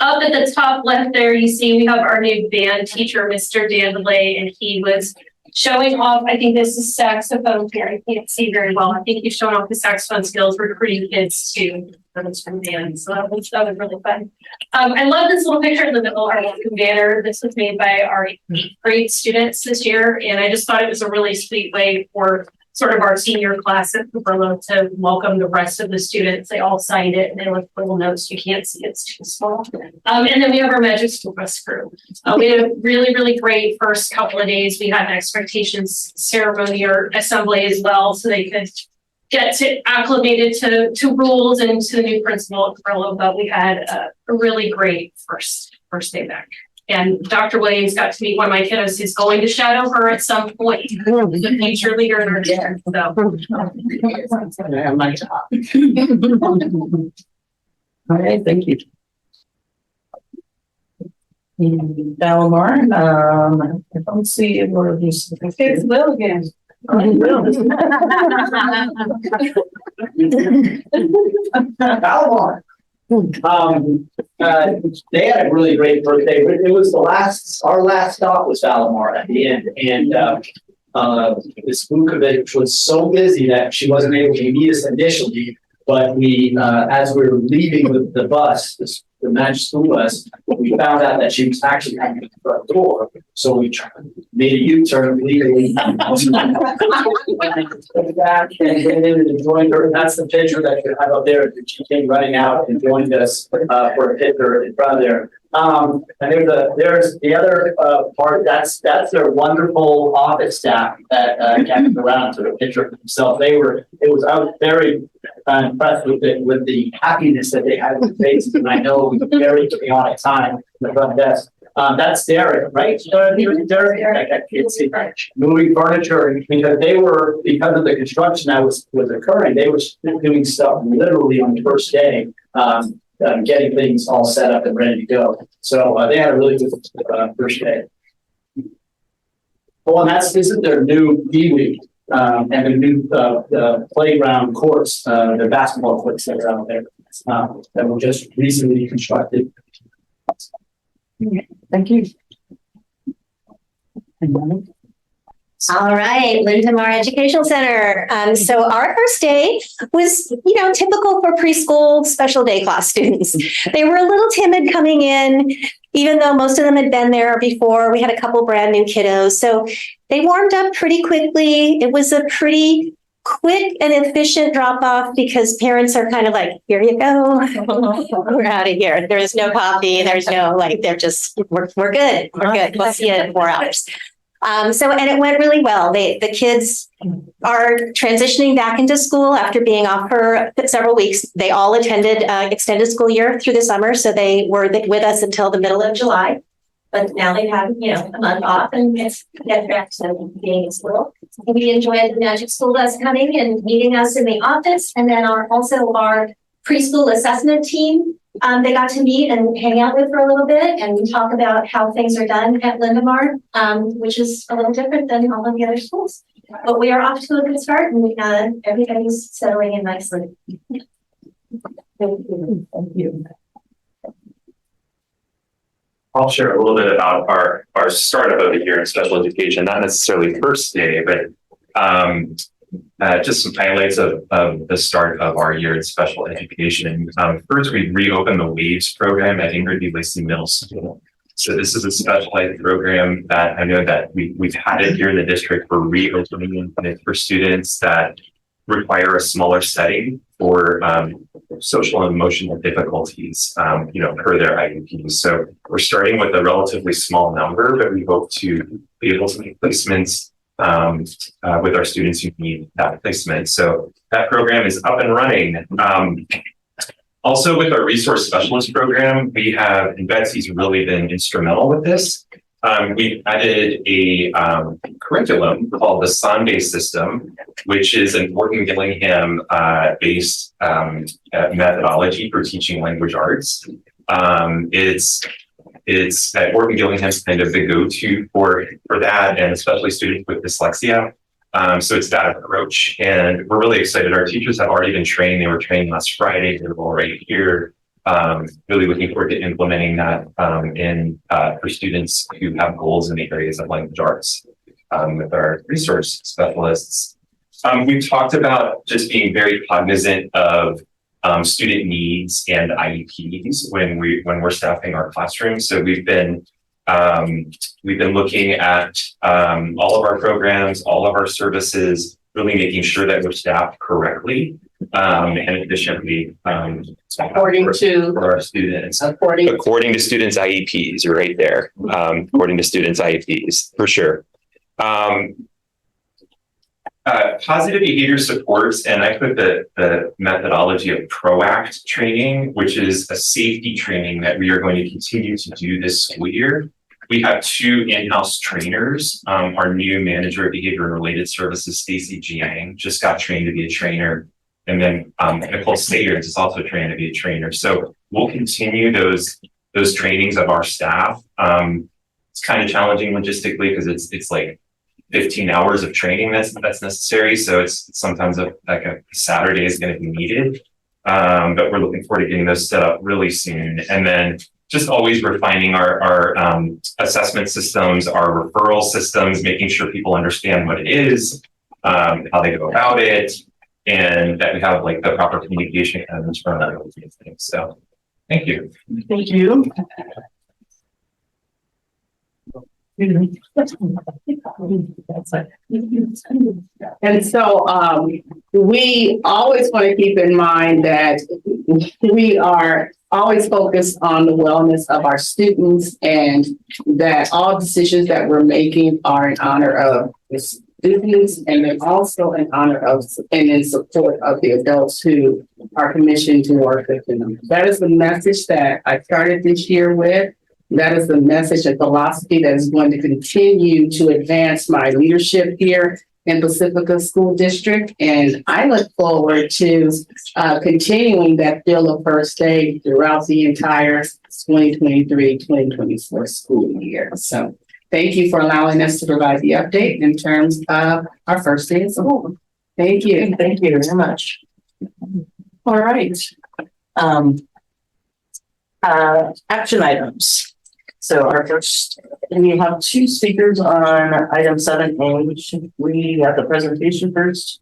Up at the top left there, you see we have our new band teacher, Mr. Dandelay, and he was showing off, I think this is saxophone here. I can't see very well. I think he's showing off his saxophone skills, recruiting kids to from band. So that was really fun. I love this little picture in the middle, our welcome banner. This was made by our 8th grade students this year. And I just thought it was a really sweet way for sort of our senior class at Cabrillo to welcome the rest of the students. They all signed it and they left little notes. You can't see, it's too small. And then we have our Magic School Bus crew. We had a really, really great first couple of days. We had an expectations ceremony or assembly as well, so they could get acclimated to rules and to the new principal at Cabrillo. But we had a really great first day back. And Dr. Williams got to meet one of my kiddos who's going to shadow her at some point. The future leader in our district. So my job. All right, thank you. Belmar, I don't see it. It's Will again. Balmar. They had a really great birthday. It was our last stop was Valamar at the end. And Ms. Vukovic was so busy that she wasn't able to meet us initially. But we, as we were leaving with the bus, the Magic School Bus, we found out that she was actually coming to the front door. So we made a U-turn legally. Back and went in and joined her. That's the picture that you have up there. She came running out and joined us for a picture in front of there. And there's the other part. That's their wonderful office staff that came around to the picture of themselves. I was very impressed with the happiness that they had in their faces, and I know it was a very chaotic time in the front desk. That's Derek, right? Derek, I can't see. Moving furniture because because of the construction that was occurring, they were doing stuff literally on the first day, getting things all set up and ready to go. So they had a really good first day. Oh, and this is their new D-Week. And the new playground courts, the basketball courts that are out there that were just recently constructed. Thank you. All right, Linda Mar Educational Center. So our first day was, typical for preschool special day class students. They were a little timid coming in, even though most of them had been there before. We had a couple brand new kiddos. So they warmed up pretty quickly. It was a pretty quick and efficient drop off because parents are kind of like, here you go. We're out of here. There is no coffee. There's no, they're just, we're good. We're good. We'll see you in 4 hours. And it went really well. The kids are transitioning back into school after being off for several weeks. They all attended extended school year through the summer. So they were with us until the middle of July. But now they have, a month off and get back to being in school. We enjoyed the Magic School Bus coming and meeting us in the office. And then also our preschool assessment team. They got to meet and hang out with for a little bit and talk about how things are done at Lindemar, which is a little different than all of the other schools. But we are off to a good start and everybody's settling in nicely. Thank you. I'll share a little bit about our startup of the year in special education, not necessarily first day, but just some highlights of the start of our year in special education. First, we reopened the WAVES program at Ingrid B. Lacey Middle School. So this is a specialized program that I know that we've had it here in the district for reopening, and it's for students that require a smaller setting for social and emotional difficulties, per their IEPs. So we're starting with a relatively small number, but we hope to be able to make placements with our students who need that placement. So that program is up and running. Also with our resource specialist program, we have, and Betsy's really been instrumental with this. We've added a curriculum called the Sunday system, which is an Orton Gillingham based methodology for teaching language arts. It's at Orton Gillingham's kind of the go-to for that, and especially students with dyslexia. So it's that approach, and we're really excited. Our teachers have already been trained. They were trained last Friday. They're all right here. Really looking forward to implementing that for students who have goals in the areas of language arts with our resource specialists. We've talked about just being very cognizant of student needs and IEPs when we're staffing our classrooms. So we've been looking at all of our programs, all of our services, really making sure that we're staffed correctly and efficiently According to for our students. according to students' IEPs, you're right there. According to students' IEPs, for sure. Positive behavior supports, and I put the methodology of PROACT training, which is a safety training that we are going to continue to do this school year. We have 2 in-house trainers. Our new manager of behavior and related services, Stacy Jiang, just got trained to be a trainer. And then Nicole Sayers is also trained to be a trainer. So we'll continue those trainings of our staff. It's kind of challenging logistically because it's like 15 hours of training that's necessary. So it's sometimes a Saturday is going to be needed. But we're looking forward to getting those set up really soon. And then just always refining our assessment systems, our referral systems, making sure people understand what it is, how they go about it, and that we have like the proper communication and from all those things. So thank you. Thank you. And so we always want to keep in mind that we are always focused on the wellness of our students, and that all decisions that we're making are in honor of the students, and then also in honor of and in support of the adults who are commissioned to work with them. That is the message that I started this year with. That is the message and philosophy that is going to continue to advance my leadership here in Pacifica School District. And I look forward to continuing that feel of first day throughout the entire 2023-2024 school year. So thank you for allowing us to provide the update in terms of our first day of school. Thank you. Thank you very much. All right. Action items. So our first, and we have 2 speakers on item 7A. We have the presentation first,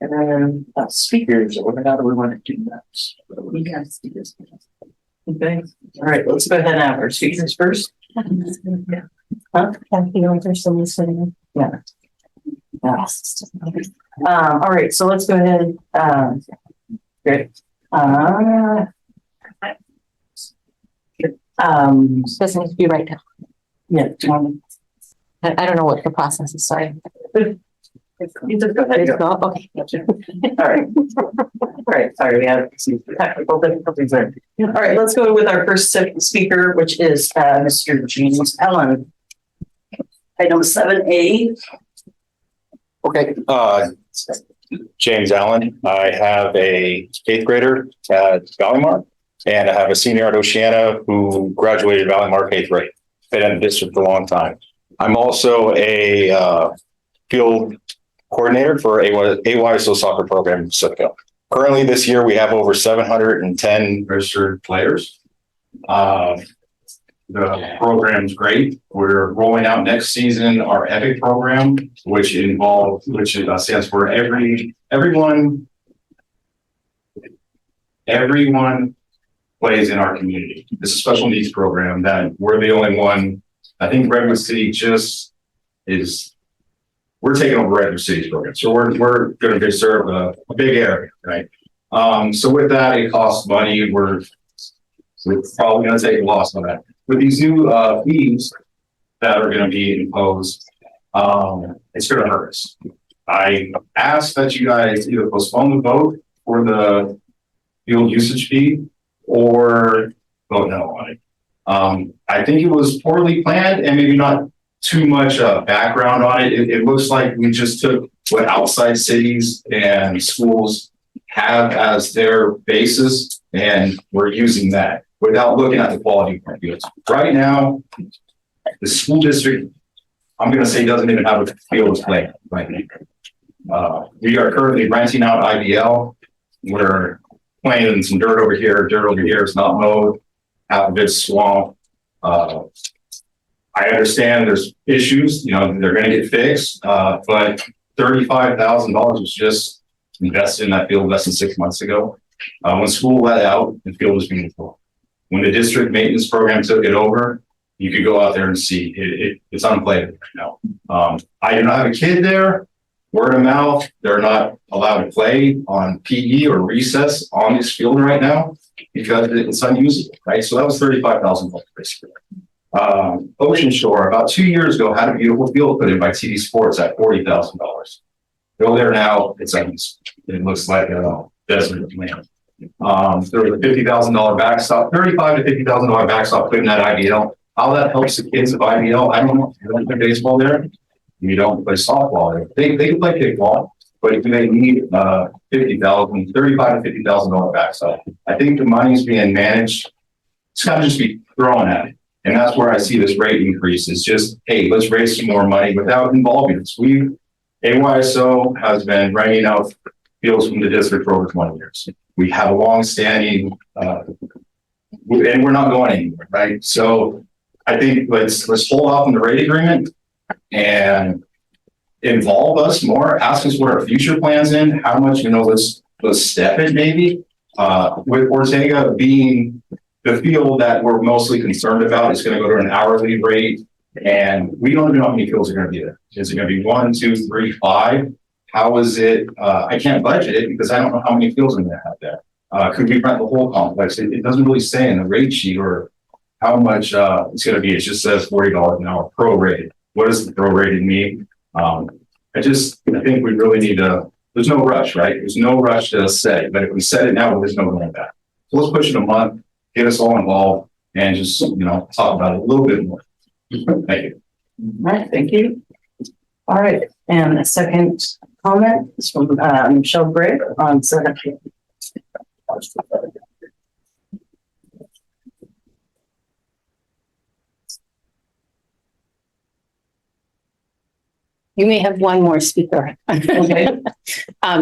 and then speakers, or how do we want to do that? We have speakers. Okay. All right, let's go ahead and have our speakers first. Huh? Yeah. All right, so let's go ahead. Great. Doesn't need to be right now. Yeah. I don't know what the process is, sorry. You just go ahead. Okay. All right. All right. Sorry, we had some technical difficulties there. All right, let's go with our first speaker, which is Mr. James Allen. Item 7A. Okay. James Allen. I have a 8th grader at Gallimar, and I have a senior at Oceana who graduated Gallimar 8th grade. Been in the district for a long time. I'm also a field coordinator for AYSO soccer program in Pacifica. Currently this year, we have over 710 registered players. The program's great. We're rolling out next season our EPIC program, which stands for everyone plays in our community. It's a special needs program that we're the only one. I think Redwood City we're taking over Redwood City's program. So we're going to serve a big area, right? So with that, it costs money. We're probably going to take a loss on that. With these new fees that are going to be imposed, it's going to hurt us. I ask that you guys either postpone the vote for the field usage fee or vote no on it. I think it was poorly planned and maybe not too much background on it. It looks like we just took what outside cities and schools have as their basis, and we're using that without looking at the quality of our fields. Right now, the school district, I'm going to say, doesn't even have a field to play right now. We are currently renting out IBL. We're playing in some dirt over here. It's not mowed. Half of it's swamp. I understand there's issues, they're going to get fixed, but $35,000 was just invested in that field less than 6 months ago. When school let out, the field was beautiful. When the district maintenance program took it over, you could go out there and see it's unplayable right now. I do not have a kid there. Word of mouth, they're not allowed to play on PE or recess on this field right now because it's unusable, right? So that was $35,000 basically. Ocean Shore, about 2 years ago, had a beautiful field put in by TD Sports at $40,000. Go there now, it's unusable. It looks like a desert land. There was a $50,000 backstop, $35,000 to $50,000 backstop put in that IBL. How that helps the kids of IBL, I don't know. You don't play baseball there. You don't play softball there. They can play kickball, but if they need $50,000, $35,000 to $50,000 backstop, I think the money's being managed. It's got to just be thrown at it. And that's where I see this rate increase is just, hey, let's raise some more money without involving us. AYSO has been renting out fields from the district for over 20 years. We have a long-standing, and we're not going anywhere, right? So I think let's hold off on the rate agreement and involve us more. Ask us what our future plans in, how much, let's step it maybe. With Ortega being the field that we're mostly concerned about is going to go to an hourly rate, and we don't even know how many fields are going to be there. Is it going to be 1, 2, 3, 5? How is it? I can't budget it because I don't know how many fields I'm going to have there. Could we rent the whole complex? It doesn't really say in the rate sheet or how much it's going to be. It just says $40 an hour prorated. What does the prorated mean? I think we really need to. There's no rush, right? There's no rush to set it, but if we set it now, there's no going back. So let's push it a month. Get us all involved and just, talk about it a little bit more. Thank you. All right, thank you. All right, and a second comment is from Michelle Gray on Senate. You may have one more speaker. Okay.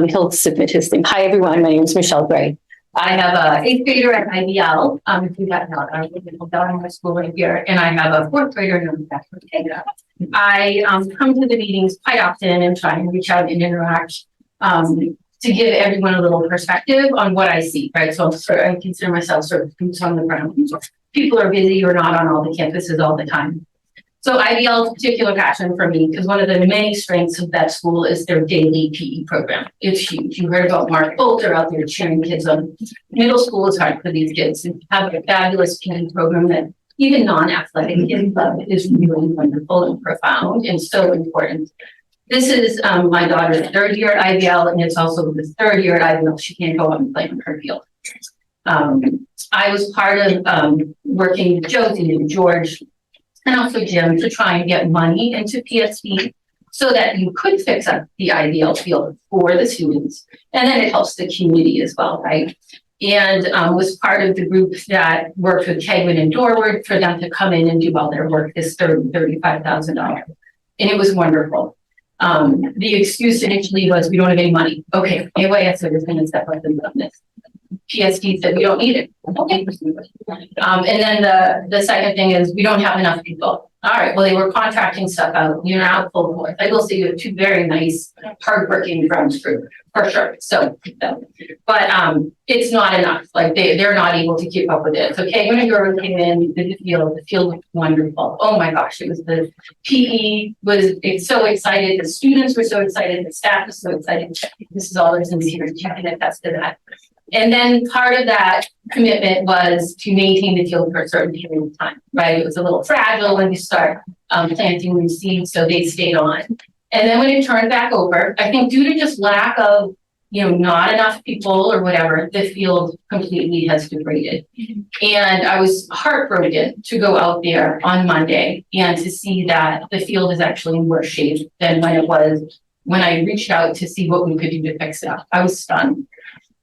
He'll submit his thing. Hi, everyone. My name is Michelle Gray. I have a 8th grader at IBL. If you got not, I live in my school right here, and I have a 4th grader in Pacifica. I come to the meetings quite often and try and reach out and interact to give everyone a little perspective on what I see. Right, so I consider myself sort of boots on the ground. People are busy or not on all the campuses all the time. So IBL is a particular passion for me because one of the many strengths of that school is their daily PE program. It's huge. You heard about Mark Bolter out there cheering kids on. Middle school is hard for these kids and have a fabulous PE program that even non-athletic kids love is really wonderful and profound and so important. This is my daughter's 3rd year at IBL, and it's also the 3rd year at IBL. She can't go out and play on her field. I was part of working with Josie and George and also Jim to try and get money into PSD so that you could fix up the IBL field for the students. And then it helps the community as well, right? And was part of the group that worked with Kegwin and Dorward for them to come in and do all their work, this $35,000. And it was wonderful. The excuse initially was, we don't have any money. Okay, AYSO is going to step up and run this. PSD said, we don't need it. Okay. And then the second thing is, we don't have enough people. All right, well, they were contracting stuff out. You're out full force. I will say you have 2 very nice, hardworking friends group. for sure. So, it's not enough. Like they're not able to keep up with it. So Kagan and Gerwin came in, did the field looked wonderful. Oh my gosh, it was the PE it's so excited. The students were so excited. The staff was so excited. This is all there's in here. You can attest to that. And then part of that commitment was to maintain the field for a certain period of time, right? It was a little fragile when you start planting new seeds, so they stayed on. And then when it turned back over, I think due to just lack of, not enough people or whatever, the field completely has degraded. And I was heartbroken to go out there on Monday and to see that the field is actually in worse shape than when it was when I reached out to see what we could do to fix it up. I was stunned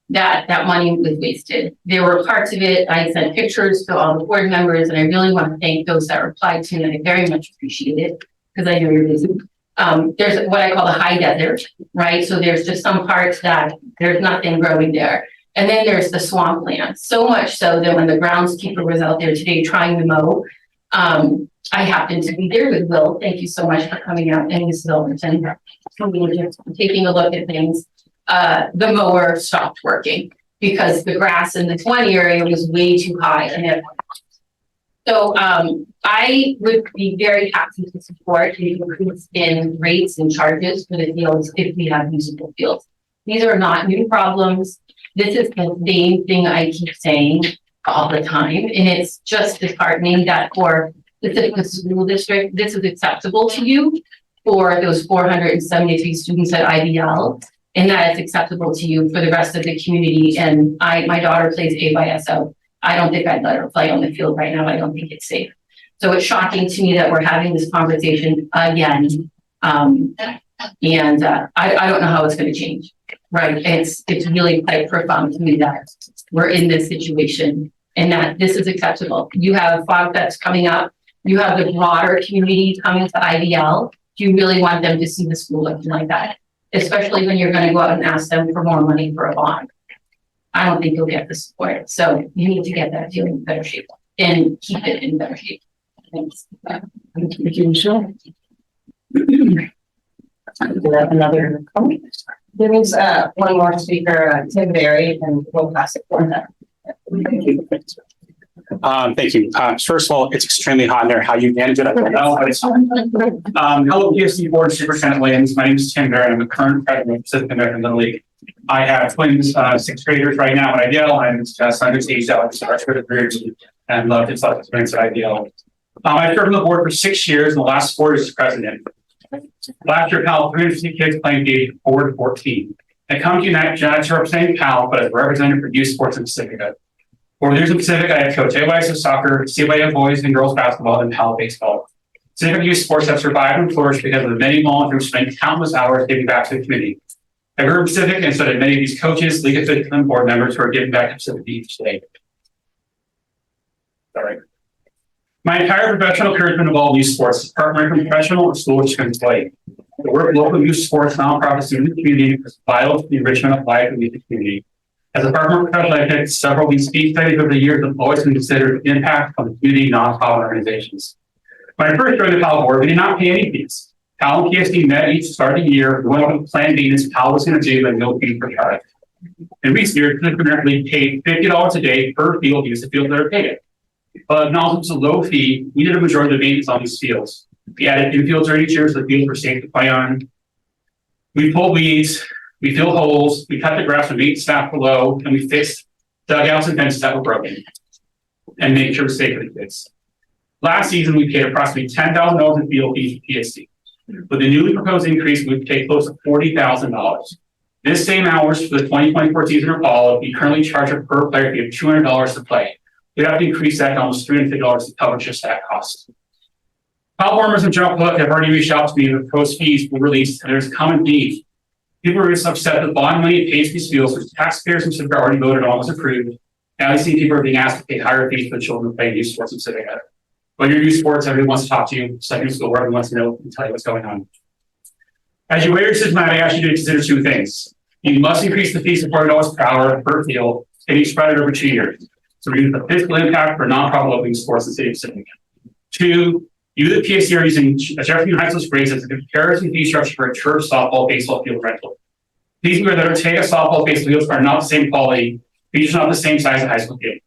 that money was wasted. There were parts of it, I sent pictures to all the board members, and I really want to thank those that replied to me. I very much appreciate it because I know you're busy. There's what I call the high desert, right? So there's just some parts that there's nothing growing there. And then there's the swampland, so much so that when the groundskeeper was out there today trying to mow, I happened to be there with Will. Thank you so much for coming out, and Mrs. Overton, taking a look at things. The mower stopped working because the grass in the 20 area was way too high. And so I would be very happy to support the increase in rates and charges for the fields if we have usable fields. These are not new problems. This is the same thing I keep saying all the time. And it's just disheartening that for the Pacifica School District, this is acceptable to you for those 473 students at IBL. And that is acceptable to you for the rest of the community. And my daughter plays AYSO. I don't think I'd let her play on the field right now. I don't think it's safe. So it's shocking to me that we're having this conversation again. I don't know how it's going to change, right? It's really quite profound to me that we're in this situation and that this is acceptable. You have Fog Fest coming up. You have the broader community coming to IBL. Do you really want them to see the school looking like that? Especially when you're going to go out and ask them for more money for a bond. I don't think you'll get the support. So you need to get that field in better shape and keep it in better shape. Thanks. Thank you, Michelle. Another comment. There is one more speaker, Tim Berry, and we'll pass it for them. Thank you. First of all, it's extremely hot in there. How you manage it, I don't know. Hello, PSD Board Superintendent Williams. My name is Tim Barrett. I'm the current president of Pacific American Little League. I have twins, 6th graders right now at IDL. I'm son who's aged out, so our careers and loved his life experience at IDL. I've served on the board for 6 years, and the last 4 years as president. Last year, PAL, 350 kids playing age 4 to 14. I come to United to represent PAL, but as a representative for youth sports in Pacifica. 4 years in Pacific, I have coached AYSO soccer, CYA boys and girls basketball, and PAL baseball. Pacific youth sports have survived and flourished because of the many volunteers who spent countless hours giving back to the community. I grew up in Pacific, and so did many of these coaches, league officials, and board members who are giving back to Pacific each day. Sorry. My entire professional career has been involved in youth sports, partnering from professional and school employee. The work of local youth sports nonprofits in the community is vital to the enrichment of life in the community. As a partner professional, I've had several of these speech studies over the years that have always been considered the impact of the community nonprofit organizations. When I first joined the PAL board, we did not pay any fees. PAL and PSD met each start of the year. We went over the plan maintenance PAL was going to do, and no fee for charge. In recent years, Pacific American paid $50 a day per field use the field that are paid. But acknowledging it's a low fee, we did a majority of the maintenance on these fields. We added infield drainage here so the fields were safe to play on. We pulled weeds, we filled holes, we cut the grass with maintenance staff below, and we fixed dugouts and fences that were broken and made sure it was safe for the kids. Last season, we paid approximately $10,000 in field fees for PSD. With the newly proposed increase, we would pay close to $40,000. This same hours for the 2024 season or fall, we currently charge a per player fee of $200 to play. We'd have to increase that to almost $350 to cover just that cost. PAL farmers and general public have already reached out to me with proposed fees were released, and there's a common need. People are just upset that bond money it pays these fields, which taxpayers in Pacifica already voted on was approved. Now I see people are being asked to pay higher fees for the children who play youth sports in Pacifica. When you're youth sports, everyone wants to talk to you. Secondary school, everyone wants to know and tell you what's going on. As you weigh your decision, I ask you to consider 2 things. You must increase the fees to $40 per hour per field, and you spread it over 2 years. So reduce the fiscal impact for nonprofit local sports in the city of Pacifica. 2, you, the PSC, are using Jefferson High School's rates as a comparison fee structure for a turf, softball, baseball field rental. Please be aware that Ortega softball fields are not the same quality, features not the same size as high school field.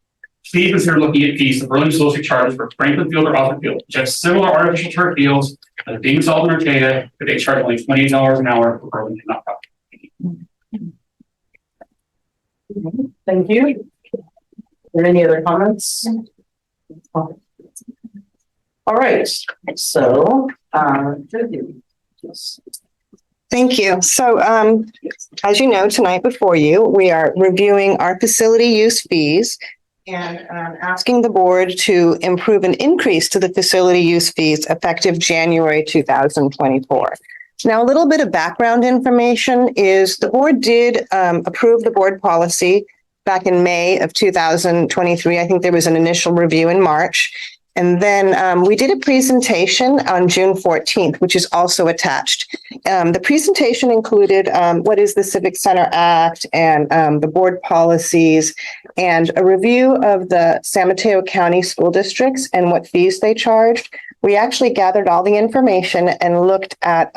Please consider looking at fees the Burlington School District charges for Franklin Field or Alfred Field, which have similar artificial turf fields as being installed in Ortega, but they charge only $28 an hour for Burlington nonprofit. Thank you. Are there any other comments? All right, so, Thank you. So, as you know, tonight before you, we are reviewing our facility use fees and asking the board to improve an increase to the facility use fees effective January 2024. Now, a little bit of background information is the board did approve the board policy back in May of 2023. I think there was an initial review in March. And then we did a presentation on June 14th, which is also attached. The presentation included what is the Civic Center Act and the board policies and a review of the San Mateo County school districts and what fees they charged. We actually gathered all the information and looked at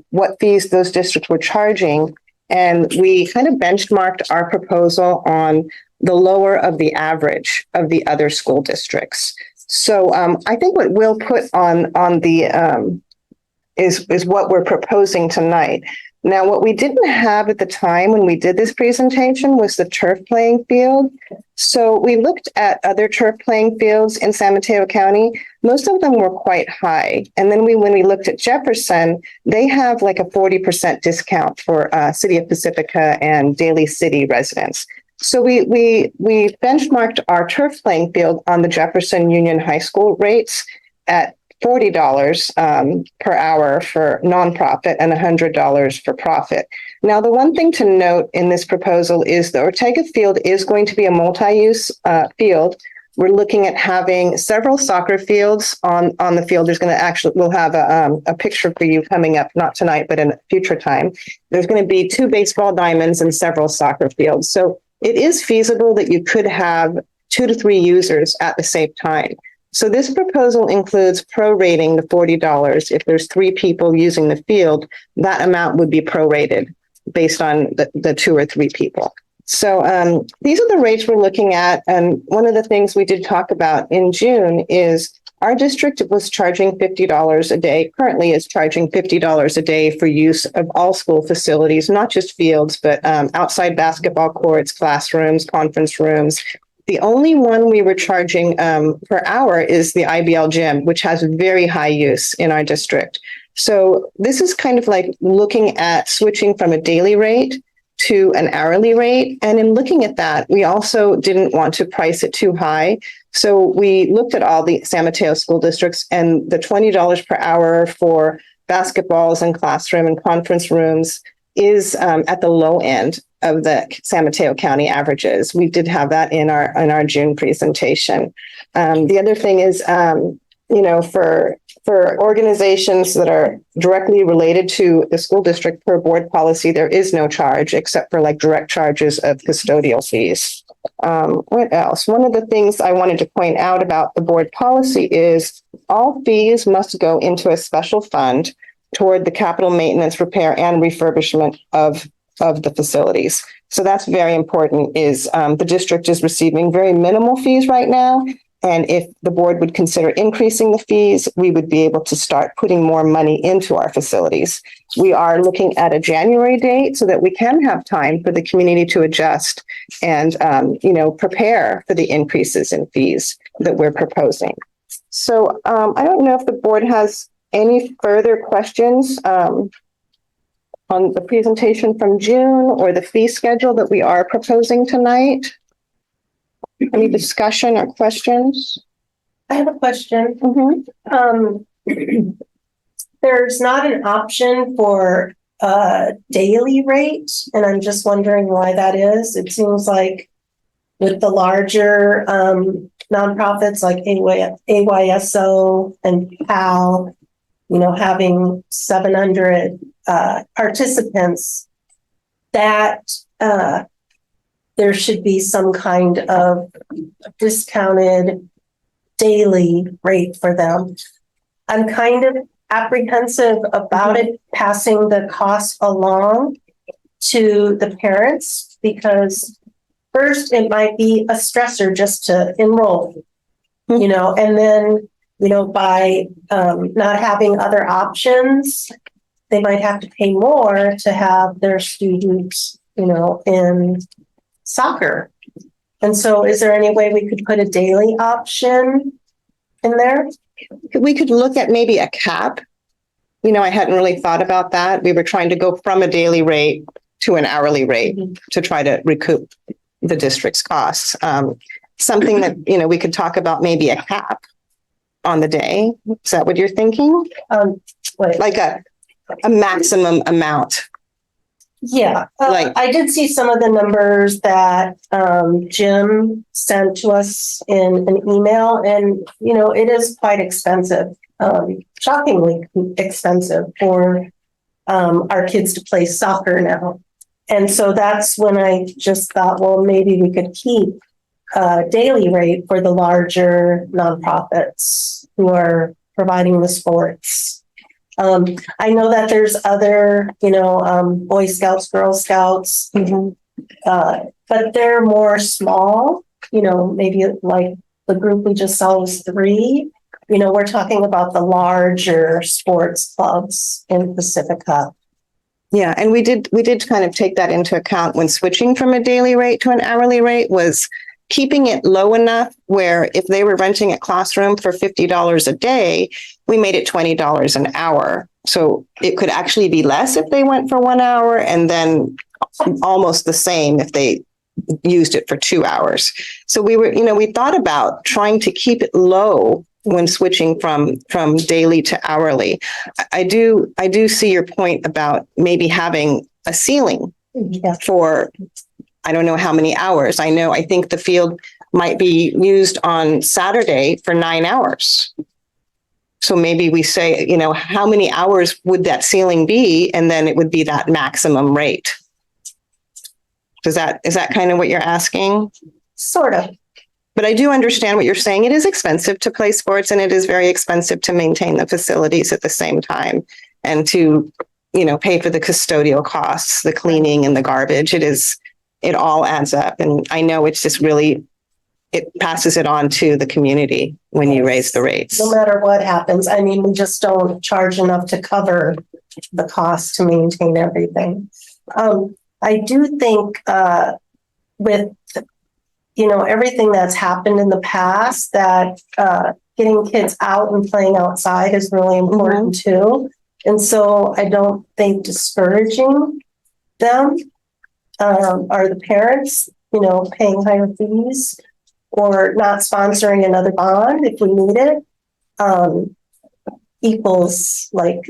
what fees those districts were charging. And we kind of benchmarked our proposal on the lower of the average of the other school districts. So I think what we'll put on the is what we're proposing tonight. Now, what we didn't have at the time when we did this presentation was the turf playing field. So we looked at other turf playing fields in San Mateo County. Most of them were quite high. And then when we looked at Jefferson, they have like a 40% discount for City of Pacifica and Daly City residents. So we benchmarked our turf playing field on the Jefferson Union High School rates at $40 per hour for nonprofit and $100 for profit. Now, the one thing to note in this proposal is the Ortega field is going to be a multi-use field. We're looking at having several soccer fields on the field. There's going to we'll have a picture for you coming up, not tonight, but in a future time. There's going to be 2 baseball diamonds and several soccer fields. So it is feasible that you could have 2 to 3 users at the same time. So this proposal includes prorating the $40. If there's 3 people using the field, that amount would be prorated based on the 2 or 3 people. So these are the rates we're looking at. And one of the things we did talk about in June is our district was charging $50 a day, currently is charging $50 a day for use of all school facilities, not just fields, but outside basketball courts, classrooms, conference rooms. The only one we were charging per hour is the IBL gym, which has very high use in our district. So this is kind of like looking at switching from a daily rate to an hourly rate. And in looking at that, we also didn't want to price it too high. So we looked at all the San Mateo school districts, and the $20 per hour for basketballs and classroom and conference rooms is at the low end of the San Mateo County averages. We did have that in our June presentation. The other thing is, for organizations that are directly related to the school district per board policy, there is no charge except for like direct charges of custodial fees. What else? One of the things I wanted to point out about the board policy is all fees must go into a special fund toward the capital maintenance, repair, and refurbishment of the facilities. So that's very important. Is the district is receiving very minimal fees right now. And if the board would consider increasing the fees, we would be able to start putting more money into our facilities. We are looking at a January date so that we can have time for the community to adjust and, prepare for the increases in fees that we're proposing. So I don't know if the board has any further questions on the presentation from June or the fee schedule that we are proposing tonight. Any discussion or questions? I have a question. There's not an option for a daily rate, and I'm just wondering why that is. It seems like with the larger nonprofits like AYSO and PAL, having 700 participants, that there should be some kind of discounted daily rate for them. I'm kind of apprehensive about it passing the cost along to the parents? Because first, it might be a stressor just to enroll, and then, by not having other options, they might have to pay more to have their students, in soccer. And so is there any way we could put a daily option in there? We could look at maybe a cap. I hadn't really thought about that. We were trying to go from a daily rate to an hourly rate to try to recoup the district's costs. Something that, we could talk about, maybe a cap on the day. Is that what you're thinking? Like a maximum amount. Yeah, I did see some of the numbers that Jim sent to us in an email, and it is quite expensive, shockingly expensive for our kids to play soccer now. And so that's when I just thought, well, maybe we could keep a daily rate for the larger nonprofits who are providing the sports. I know that there's other, Boy Scouts, Girl Scouts, but they're more small, maybe like the group we just saw was 3. We're talking about the larger sports clubs in Pacifica. Yeah, and we did kind of take that into account when switching from a daily rate to an hourly rate, was keeping it low enough where if they were renting a classroom for $50 a day, we made it $20 an hour. So it could actually be less if they went for 1 hour, and then almost the same if they used it for 2 hours. So we thought about trying to keep it low when switching from daily to hourly. I do see your point about maybe having a ceiling for, I don't know how many hours. I think the field might be used on Saturday for 9 hours. So maybe we say, how many hours would that ceiling be? And then it would be that maximum rate. Is that kind of what you're asking? Sort of. But I do understand what you're saying. It is expensive to play sports, and it is very expensive to maintain the facilities at the same time, and to, pay for the custodial costs, the cleaning and the garbage. It all adds up. And I know it's just really, it passes it on to the community when you raise the rates. No matter what happens, we just don't charge enough to cover the cost to maintain everything. I do think with, everything that's happened in the past, that getting kids out and playing outside is really important too. And so I don't think discouraging them or the parents, paying higher fees or not sponsoring another bond if we need it, equals like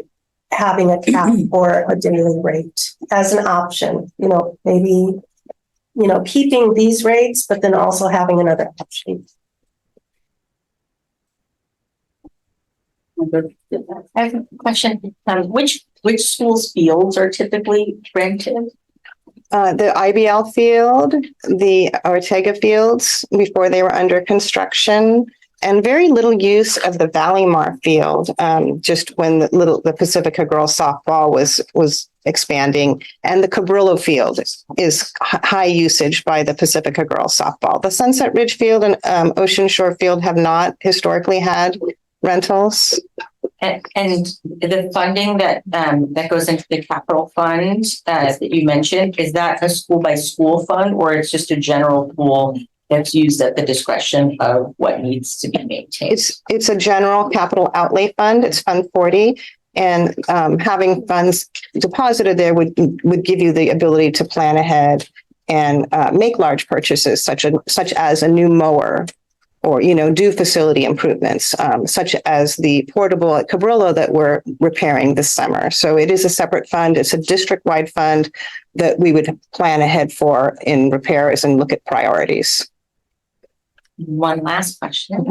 having a cap or a daily rate as an option. Maybe, keeping these rates, but then also having another option. I have a question. Which schools' fields are typically rented? The IBL field, the Ortega fields before they were under construction, and very little use of the Valleymar field, just when the Pacifica girls softball was expanding, and the Cabrillo field is high usage by the Pacifica girls softball. The Sunset Ridge field and Ocean Shore field have not historically had rentals. And the funding that goes into the capital fund that you mentioned, is that a school by school fund, or it's just a general pool that's used at the discretion of what needs to be maintained? It's a general capital outlay fund. It's Fund 40. And having funds deposited there would give you the ability to plan ahead and make large purchases, such as a new mower, or, do facility improvements, such as the portable at Cabrillo that we're repairing this summer. So it is a separate fund. It's a district-wide fund that we would plan ahead for in repairs and look at priorities. One last question.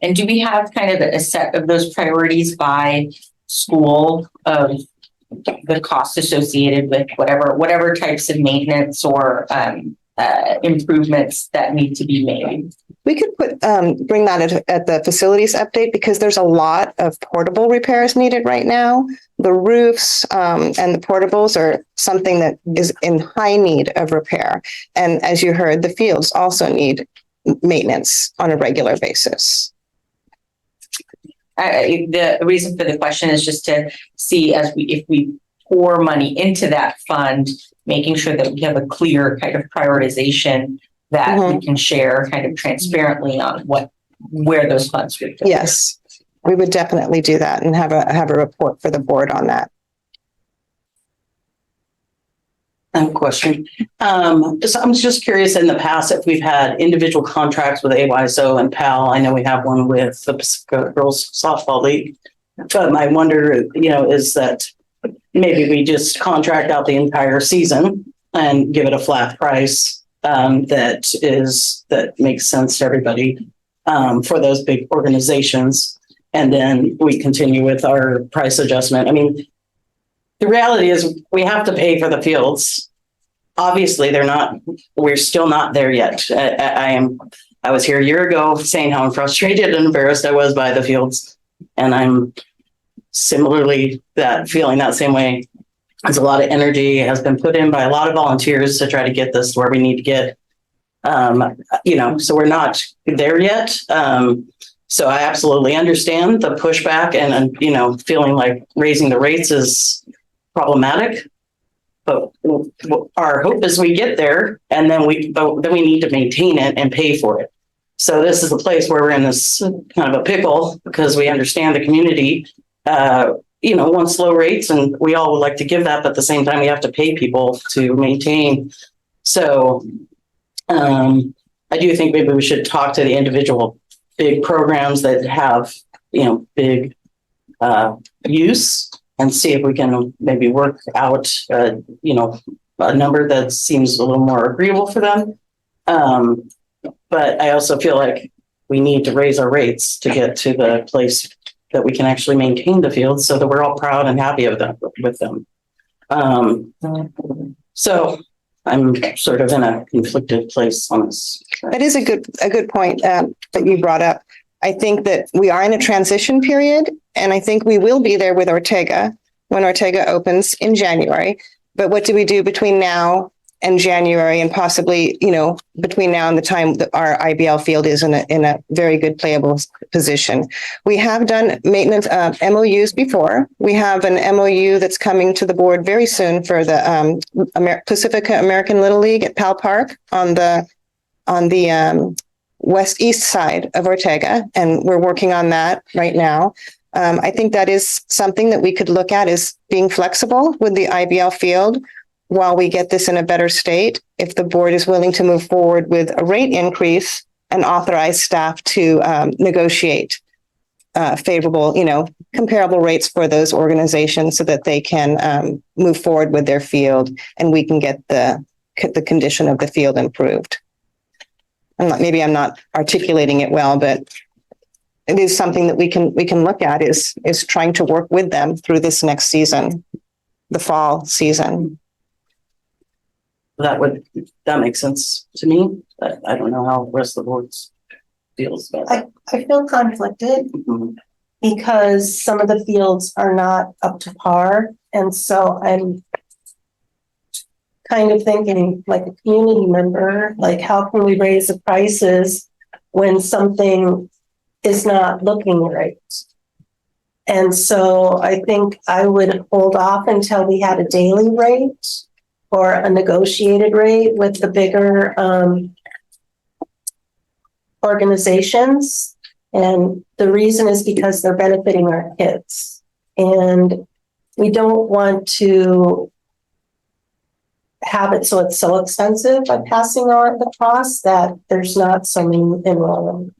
And do we have kind of a set of those priorities by school of the cost associated with whatever types of maintenance or improvements that need to be made. We could bring that at the facilities update because there's a lot of portable repairs needed right now. The roofs and the portables are something that is in high need of repair. And as you heard, the fields also need maintenance on a regular basis. The reason for the question is just to see if we pour money into that fund, making sure that we have a clear kind of prioritization that we can share kind of transparently on where those funds would go. Yes, we would definitely do that and have a report for the board on that. I have a question. So I'm just curious in the past if we've had individual contracts with AYSO and PAL. I know we have one with the Pacifica Girls Softball League. But my wonder, is that maybe we just contract out the entire season and give it a flat price that makes sense to everybody for those big organizations. And then we continue with our price adjustment. I mean, the reality is we have to pay for the fields. Obviously, we're still not there yet. I was here a year ago saying how frustrated and embarrassed I was by the fields. And I'm similarly feeling that same way. There's a lot of energy has been put in by a lot of volunteers to try to get this where we need to get, so we're not there yet. So I absolutely understand the pushback and feeling like raising the rates is problematic. But our hope is we get there and then we need to maintain it and pay for it. So this is a place where we're in this kind of a pickle because we understand the community, wants low rates and we all would like to give that, but at the same time we have to pay people to maintain. So I do think maybe we should talk to the individual big programs that have, big use and see if we can maybe work out, a number that seems a little more agreeable for them. But I also feel like we need to raise our rates to get to the place that we can actually maintain the fields so that we're all proud and happy with them. So I'm sort of in a conflicted place on this. That is a good point that you brought up. I think that we are in a transition period, and I think we will be there with Ortega when Ortega opens in January. But what do we do between now and January, and possibly, between now and the time that our IBL field is in a very good playable position? We have done maintenance MOUs before. We have an MOU that's coming to the board very soon for the Pacifica American Little League at Pal Park on the east side of Ortega, and we're working on that right now. I think that is something that we could look at, is being flexible with the IBL field while we get this in a better state. If the board is willing to move forward with a rate increase and authorize staff to negotiate favorable, comparable rates for those organizations so that they can move forward with their field and we can get the condition of the field improved. Maybe I'm not articulating it well, but it is something that we can look at is trying to work with them through this next season, the fall season. That makes sense to me. But I don't know how the rest of the board feels about that. I feel conflicted because some of the fields are not up to par. And so I'm kind of thinking like a community member, like how can we raise the prices when something is not looking right? And so I think I would hold off until we had a daily rate or a negotiated rate with the bigger organizations. And the reason is because they're benefiting our kids. And we don't want to have it so it's so expensive by passing on the cost that there's not so many enrolling.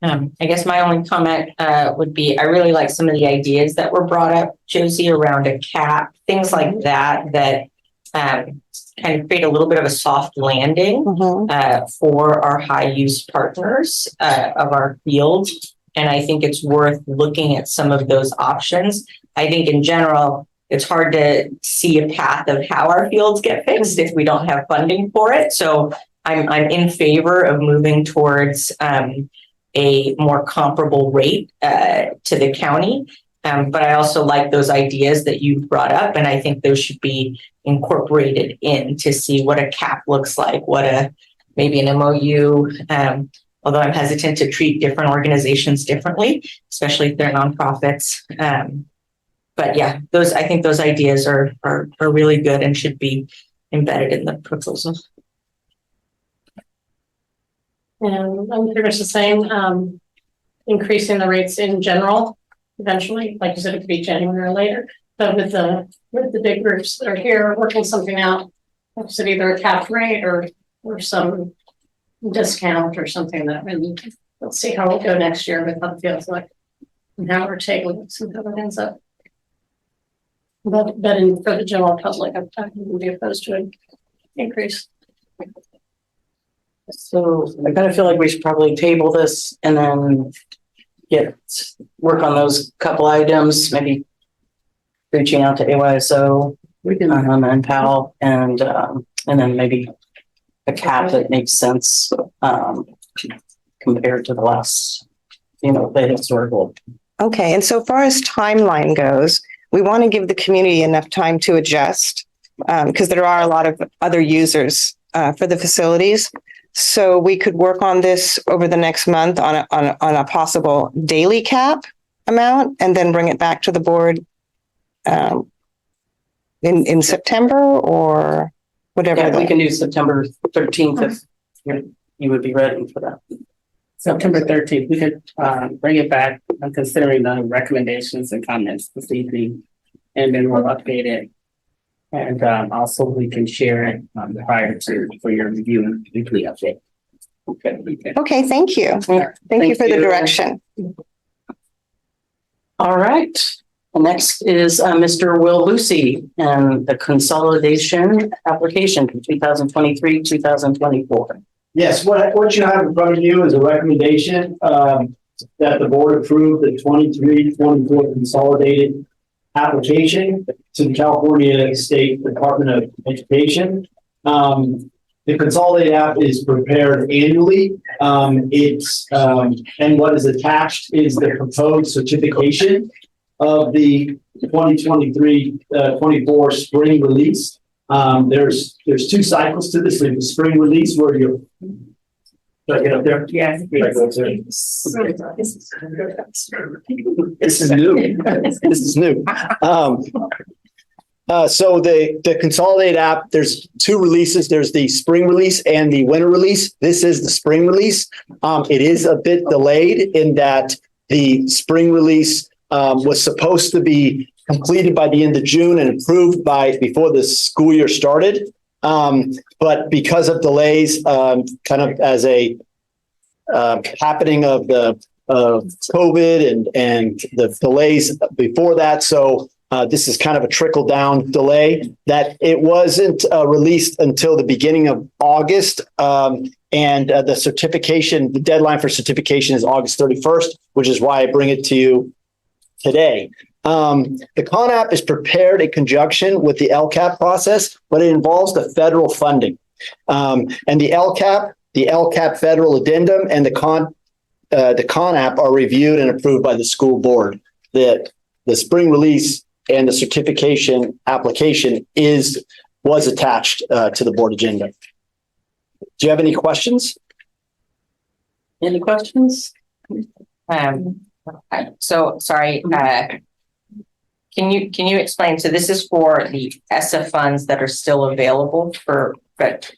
I guess my only comment would be I really like some of the ideas that were brought up, Josie, around a cap, things like that kind of create a little bit of a soft landing for our high use partners of our field. And I think it's worth looking at some of those options. I think in general, it's hard to see a path of how our fields get fixed if we don't have funding for it. So I'm in favor of moving towards a more comparable rate to the county. But I also like those ideas that you brought up, and I think those should be incorporated in to see what a cap looks like, maybe an MOU. Although I'm hesitant to treat different organizations differently, especially if they're nonprofits. But yeah, I think those ideas are really good and should be embedded in the proposal. And I'm pretty much the same, increasing the rates in general, eventually, like you said, it could be January or later. But with the big groups that are here working something out, like I said, either a cap rate or some discount or something that really, let's see how it'll go next year with how it feels like and how we're taking it, see how it ends up. But for the general public, I wouldn't be opposed to an increase. So I kind of feel like we should probably table this and then work on those couple items, maybe reaching out to AYSO and PAL and then maybe a cap that makes sense compared to the last, the historical. Okay, and so far as timeline goes, we want to give the community enough time to adjust because there are a lot of other users for the facilities. So we could work on this over the next month on a possible daily cap amount and then bring it back to the board in September or whatever. Yeah, we can do September 13th if you would be ready for that. September 13th, we could bring it back. I'm considering the recommendations and comments this evening, and then we'll update it. And also we can share it prior to for your review and weekly update. Okay, thank you. Thank you for the direction. All right. Next is Mr. Will Lucy and the consolidation application for 2023-2024. Yes, what you have in front of you is a recommendation that the board approve the 23-24 consolidated application to the California State Department of Education. The consolidated app is prepared annually. And what is attached is the proposed certification of the 2023-24 spring release. There's two cycles to this. There's the spring release where you get up there. Yeah. This is new. This is new. So the consolidated app, there's two releases. There's the spring release and the winter release. This is the spring release. It is a bit delayed in that the spring release was supposed to be completed by the end of June and approved before the school year started. But because of delays, kind of as a happening of COVID and the delays before that. So this is kind of a trickle down delay that it wasn't released until the beginning of August. And the certification, the deadline for certification is August 31st, which is why I bring it to you today. The Con App is prepared in conjunction with the LCAP process, but it involves the federal funding. And the LCAP federal addendum and the Con App are reviewed and approved by the school board. The spring release and the certification application was attached to the board agenda. Do you have any questions? Any questions? So sorry. Can you explain? So this is for the ESSA funds that are still available for. It's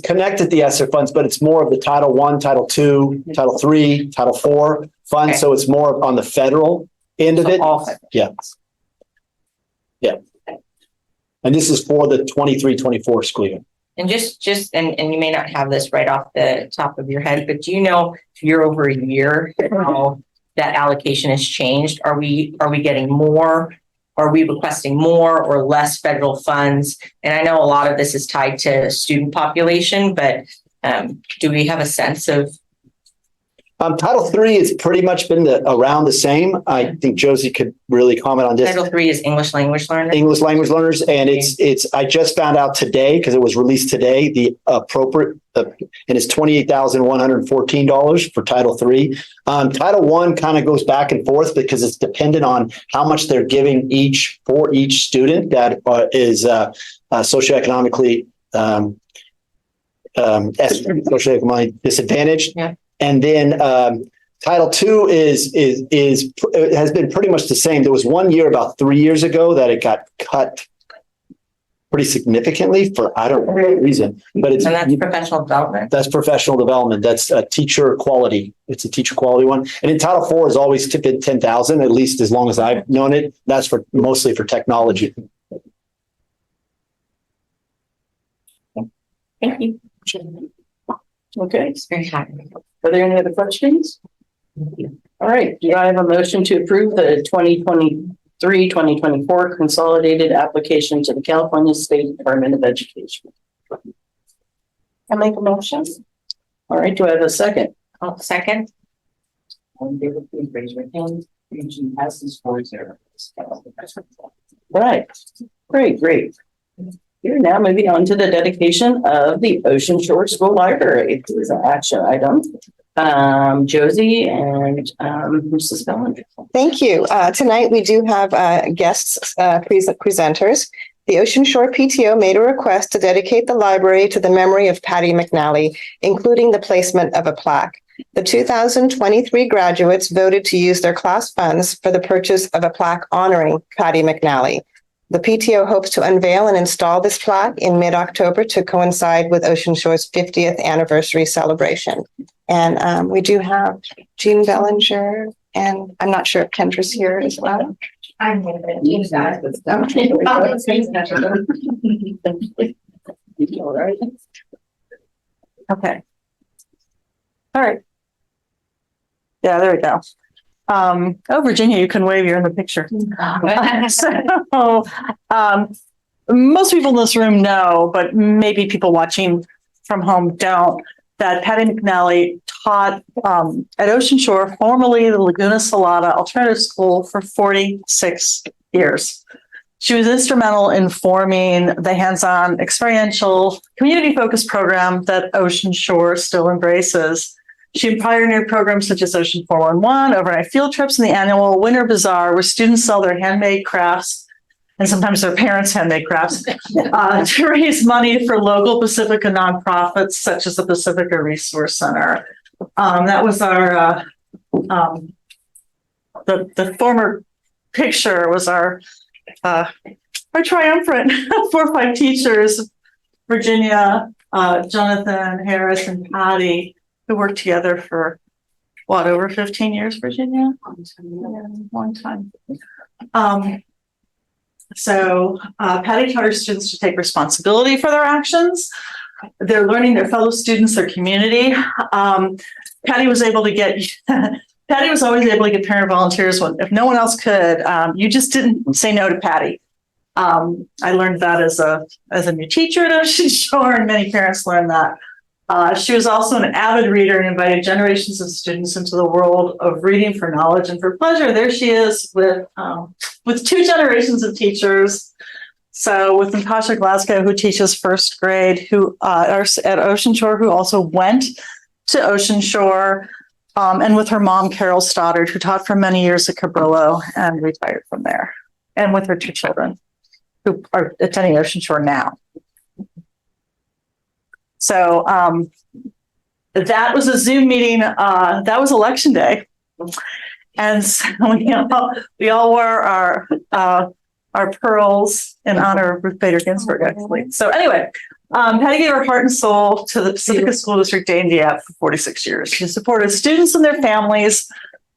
connected to the ESSA funds, but it's more of the Title I, Title II, Title III, Title IV funds. Okay. So it's more on the federal end of it. Yeah. Yeah. And this is for the 23-24 school year. And and you may not have this right off the top of your head, but do you know year over year how that allocation has changed? Are we getting more? Are we requesting more or less federal funds? And I know a lot of this is tied to student population, but do we have a sense of Title III has pretty much been around the same. I think Josie could really comment on this. Title III is English language learners. English language learners, and I just found out today because it was released today. The appropriate and it's $28,114 for Title III. Title I kind of goes back and forth because it's dependent on how much they're giving for each student that is socioeconomically socioeconomically disadvantaged. Yeah. And then Title II has been pretty much the same. There was 1 year about 3 years ago that it got cut pretty significantly for I don't know what reason, but and that's professional development. That's professional development. That's a teacher quality. It's a teacher quality one. And in Title IV has always been 10,000, at least as long as I've known it. That's mostly for technology. Thank you. Okay. Very happy. Are there any other questions? All right. Do I have a motion to approve the 2023-2024 consolidated application to the California State Department of Education? I make a motion. All right. Do I have a second? Oh, second. All in favor, please raise your hand. Eugene passes 4-0. Right. Great. We're now moving on to the dedication of the Ocean Shore School Library. This is an action item. Josie and Mrs. Bellinger. Thank you. Tonight we do have guests, presenters. The Ocean Shore PTO made a request to dedicate the library to the memory of Patty McNally, including the placement of a plaque. The 2023 graduates voted to use their class funds for the purchase of a plaque honoring Patty McNally. The PTO hopes to unveil and install this plaque in mid-October to coincide with Ocean Shore's 50th anniversary celebration. And we do have Jean Bellinger, and I'm not sure if Kendra's here as well. I'm here, but Jean's not. All right. Okay. All right. Yeah, there we go. Virginia, you can wave, you're in the picture. Most people in this room know, but maybe people watching from home don't, that Patty McNally taught at Ocean Shore, formerly the Laguna Salada Alternative School, for 46 years. She was instrumental in forming the hands-on experiential community-focused program that Ocean Shore still embraces. She pioneered programs such as Ocean 411, overnight field trips, and the annual Winter Bazaar, where students sell their handmade crafts and sometimes their parents' handmade crafts to raise money for local Pacifica nonprofits such as the Pacifica Resource Center. That was our the former picture was our triumphant 4 or 5 teachers, Virginia, Jonathan, Harris, and Patty, who worked together for over 15 years, Virginia? Long time. So Patty taught her students to take responsibility for their actions. They're learning their fellow students, their community. Patty was always able to get parent volunteers if no one else could. You just didn't say no to Patty. I learned that as a new teacher at Ocean Shore, and many parents learned that. She was also an avid reader and invited generations of students into the world of reading for knowledge and for pleasure. There she is with 2 generations of teachers. So with Natasha Glasgow, who teaches first grade, who are at Ocean Shore, who also went to Ocean Shore, and with her mom, Carol Stoddard, who taught for many years at Cabrillo and retired from there, and with her 2 children who are attending Ocean Shore now. So that was a Zoom meeting. That was election day, and so we all wore our pearls in honor of Ruth Bader Ginsburg, actually. So anyway, Patty gave her heart and soul to the Pacifica School District Day and Diep for 46 years. She supported students and their families,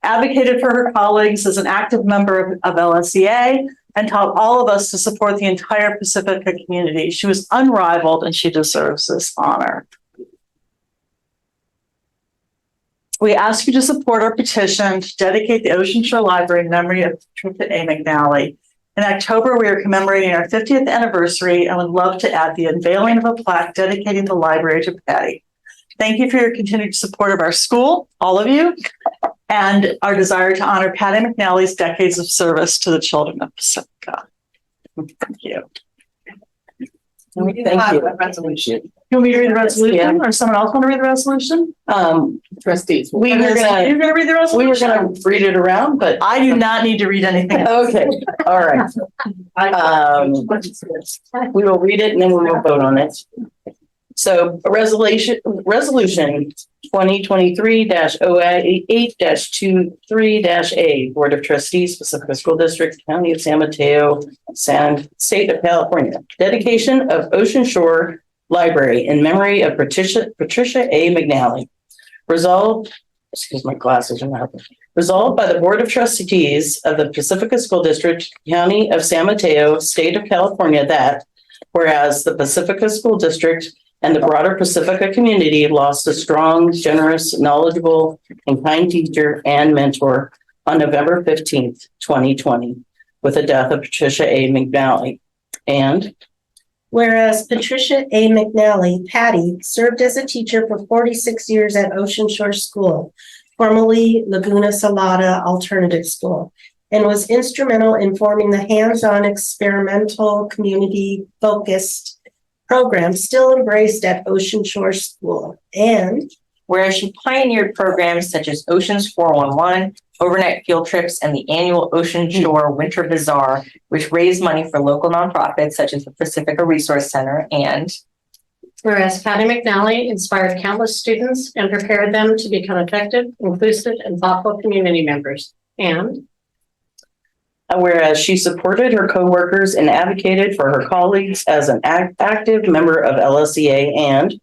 advocated for her colleagues as an active member of LSEA, and taught all of us to support the entire Pacifica community. She was unrivaled, and she deserves this honor. We ask you to support our petition to dedicate the Ocean Shore Library in memory of Patricia A. McNally. In October, we are commemorating our 50th anniversary and would love to add the unveiling of a plaque dedicating the library to Patty. thank you for your continued support of our school, all of you, and our desire to honor Patty McNally's decades of service to the children of Pacifica. Thank you. Thank you. Resolution. Can we read the resolution or someone else want to read the resolution? Trustees. You're gonna read the resolution? We were gonna read it around, but I do not need to read anything. okay, all right. We will read it and then we will vote on it. So a resolution 2023-08-23-A, Board of Trustees, Pacifica School District, County of San Mateo, State of California. Dedication of Ocean Shore Library in memory of Patricia A. McNally. Resolved, excuse my glasses are not. Resolved by the Board of Trustees of the Pacifica School District, County of San Mateo, State of California, that whereas the Pacifica School District and the broader Pacifica community lost a strong, generous, knowledgeable, and kind teacher and mentor on November 15th, 2020, with the death of Patricia A. McNally. And whereas Patricia A. McNally, Patty, served as a teacher for 46 years at Ocean Shore School, formerly Laguna Salada Alternative School, and was instrumental in forming the hands-on experimental community-focused program still embraced at Ocean Shore School. And whereas she pioneered programs such as Oceans 411, overnight field trips, and the annual Ocean Shore Winter Bazaar, which raised money for local nonprofits such as the Pacifica Resource Center. And whereas Patty McNally inspired countless students and prepared them to become effective, inclusive, and thoughtful community members. And whereas she supported her coworkers and advocated for her colleagues as an active member of LSEA. And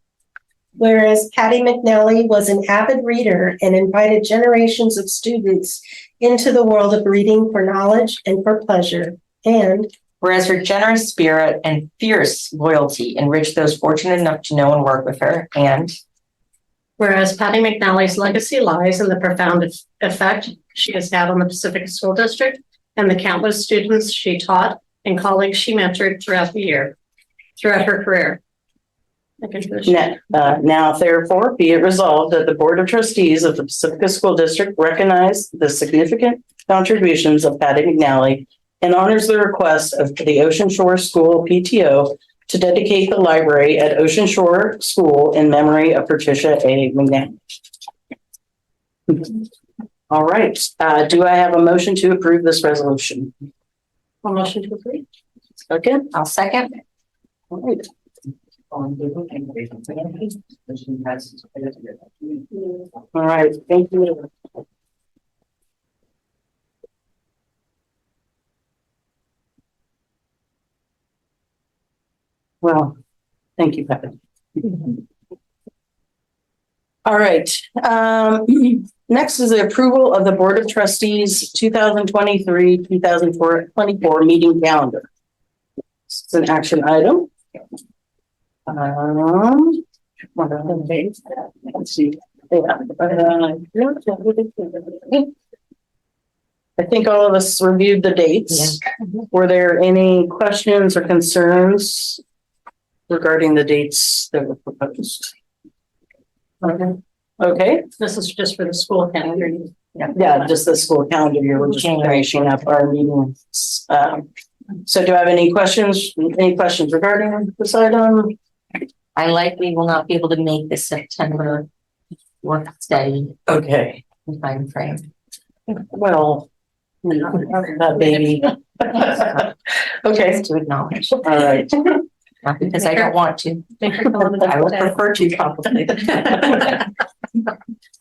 whereas Patty McNally was an avid reader and invited generations of students into the world of reading for knowledge and for pleasure. And whereas her generous spirit and fierce loyalty enriched those fortunate enough to know and work with her. And whereas Patty McNally's legacy lies in the profound effect she has had on the Pacifica School District and the countless students she taught and colleagues she mentored throughout her career. Now, therefore, be it resolved that the Board of Trustees of the Pacifica School District recognize the significant contributions of Patty McNally and honors the request of the Ocean Shore School PTO to dedicate the library at Ocean Shore School in memory of Patricia A. McNally. All right. Do I have a motion to approve this resolution? A motion to approve. Okay. I'll second. All right. All right. Thank you. Well, thank you, Patty. All right. Next is the approval of the Board of Trustees 2023-2024 meeting calendar. It's an action item. Let's see. I think all of us reviewed the dates. Yeah. Were there any questions or concerns regarding the dates that were proposed? Okay. This is just for the school calendar. Yeah, just the school calendar year. We're just finishing up our meetings. So do I have any questions? Any questions regarding this item? I likely will not be able to make this September work study. Okay. Time frame. Well, that baby. Okay. Just to acknowledge. All right. Not because I don't want to. I would prefer to probably.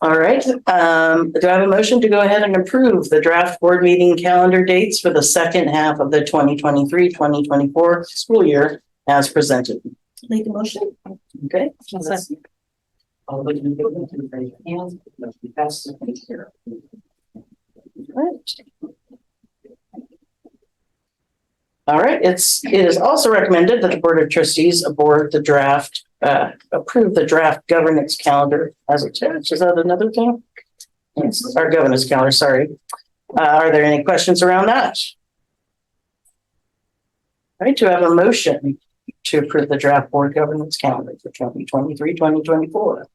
All right. Do I have a motion to go ahead and approve the draft board meeting calendar dates for the second half of the 2023-2024 school year as presented? Make a motion. Okay. All right. It is also recommended that the Board of Trustees approve the draft governance calendar as attached. Is that another thing? Yes, our governance calendar, sorry. Are there any questions around that? All right, do I have a motion to approve the draft board governance calendar for 2023-2024?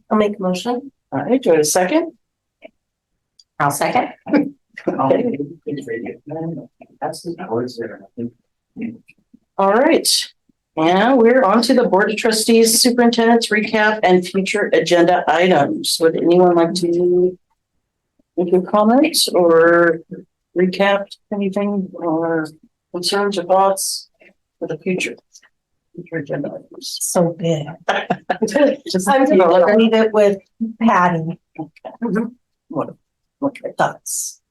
I'll make a motion. All right, do I have a second? I'll second. All right. And we're on to the Board of Trustees, Superintendent's recap and future agenda items. Would anyone like to make a comment or recap anything or concerns or thoughts for the future? Future agenda items. So big. Just, I'm you know, gonna leave it with Patty. what are thoughts?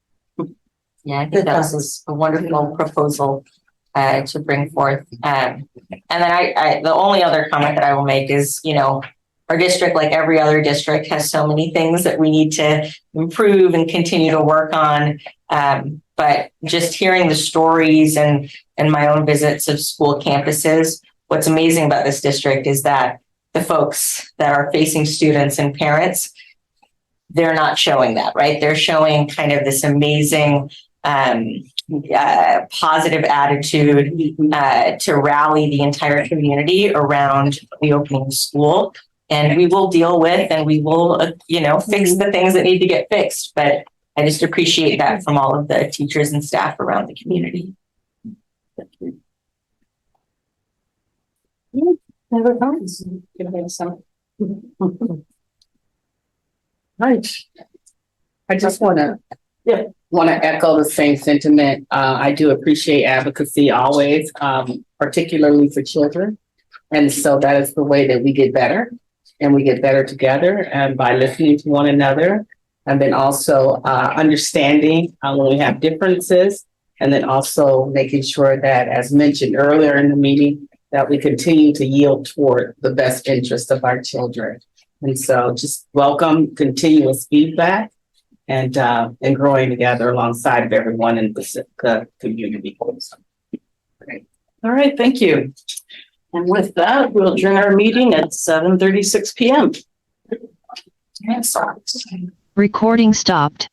Yeah, I think that was a wonderful proposal to bring forth. And then I the only other comment that I will make is, you know, our district, like every other district, has so many things that we need to improve and continue to work on. But just hearing the stories and my own visits of school campuses, what's amazing about this district is that the folks that are facing students and parents, they're not showing that, right? They're showing kind of this amazing positive attitude to rally the entire community around the opening of school. And we will deal with and we will, fix the things that need to get fixed. But I just appreciate that from all of the teachers and staff around the community. Thank you. Other comments? Right. I just want to echo the same sentiment. I do appreciate advocacy always, particularly for children. And so that is the way that we get better, and we get better together, and by listening to one another, and then also understanding when we have differences, and then also making sure that, as mentioned earlier in the meeting, that we continue to yield toward the best interest of our children. And so just welcome continuous feedback and growing together alongside of everyone in the community. Great. All right, thank you. And with that, we'll adjourn our meeting at 7:36 p.m. Recording stopped.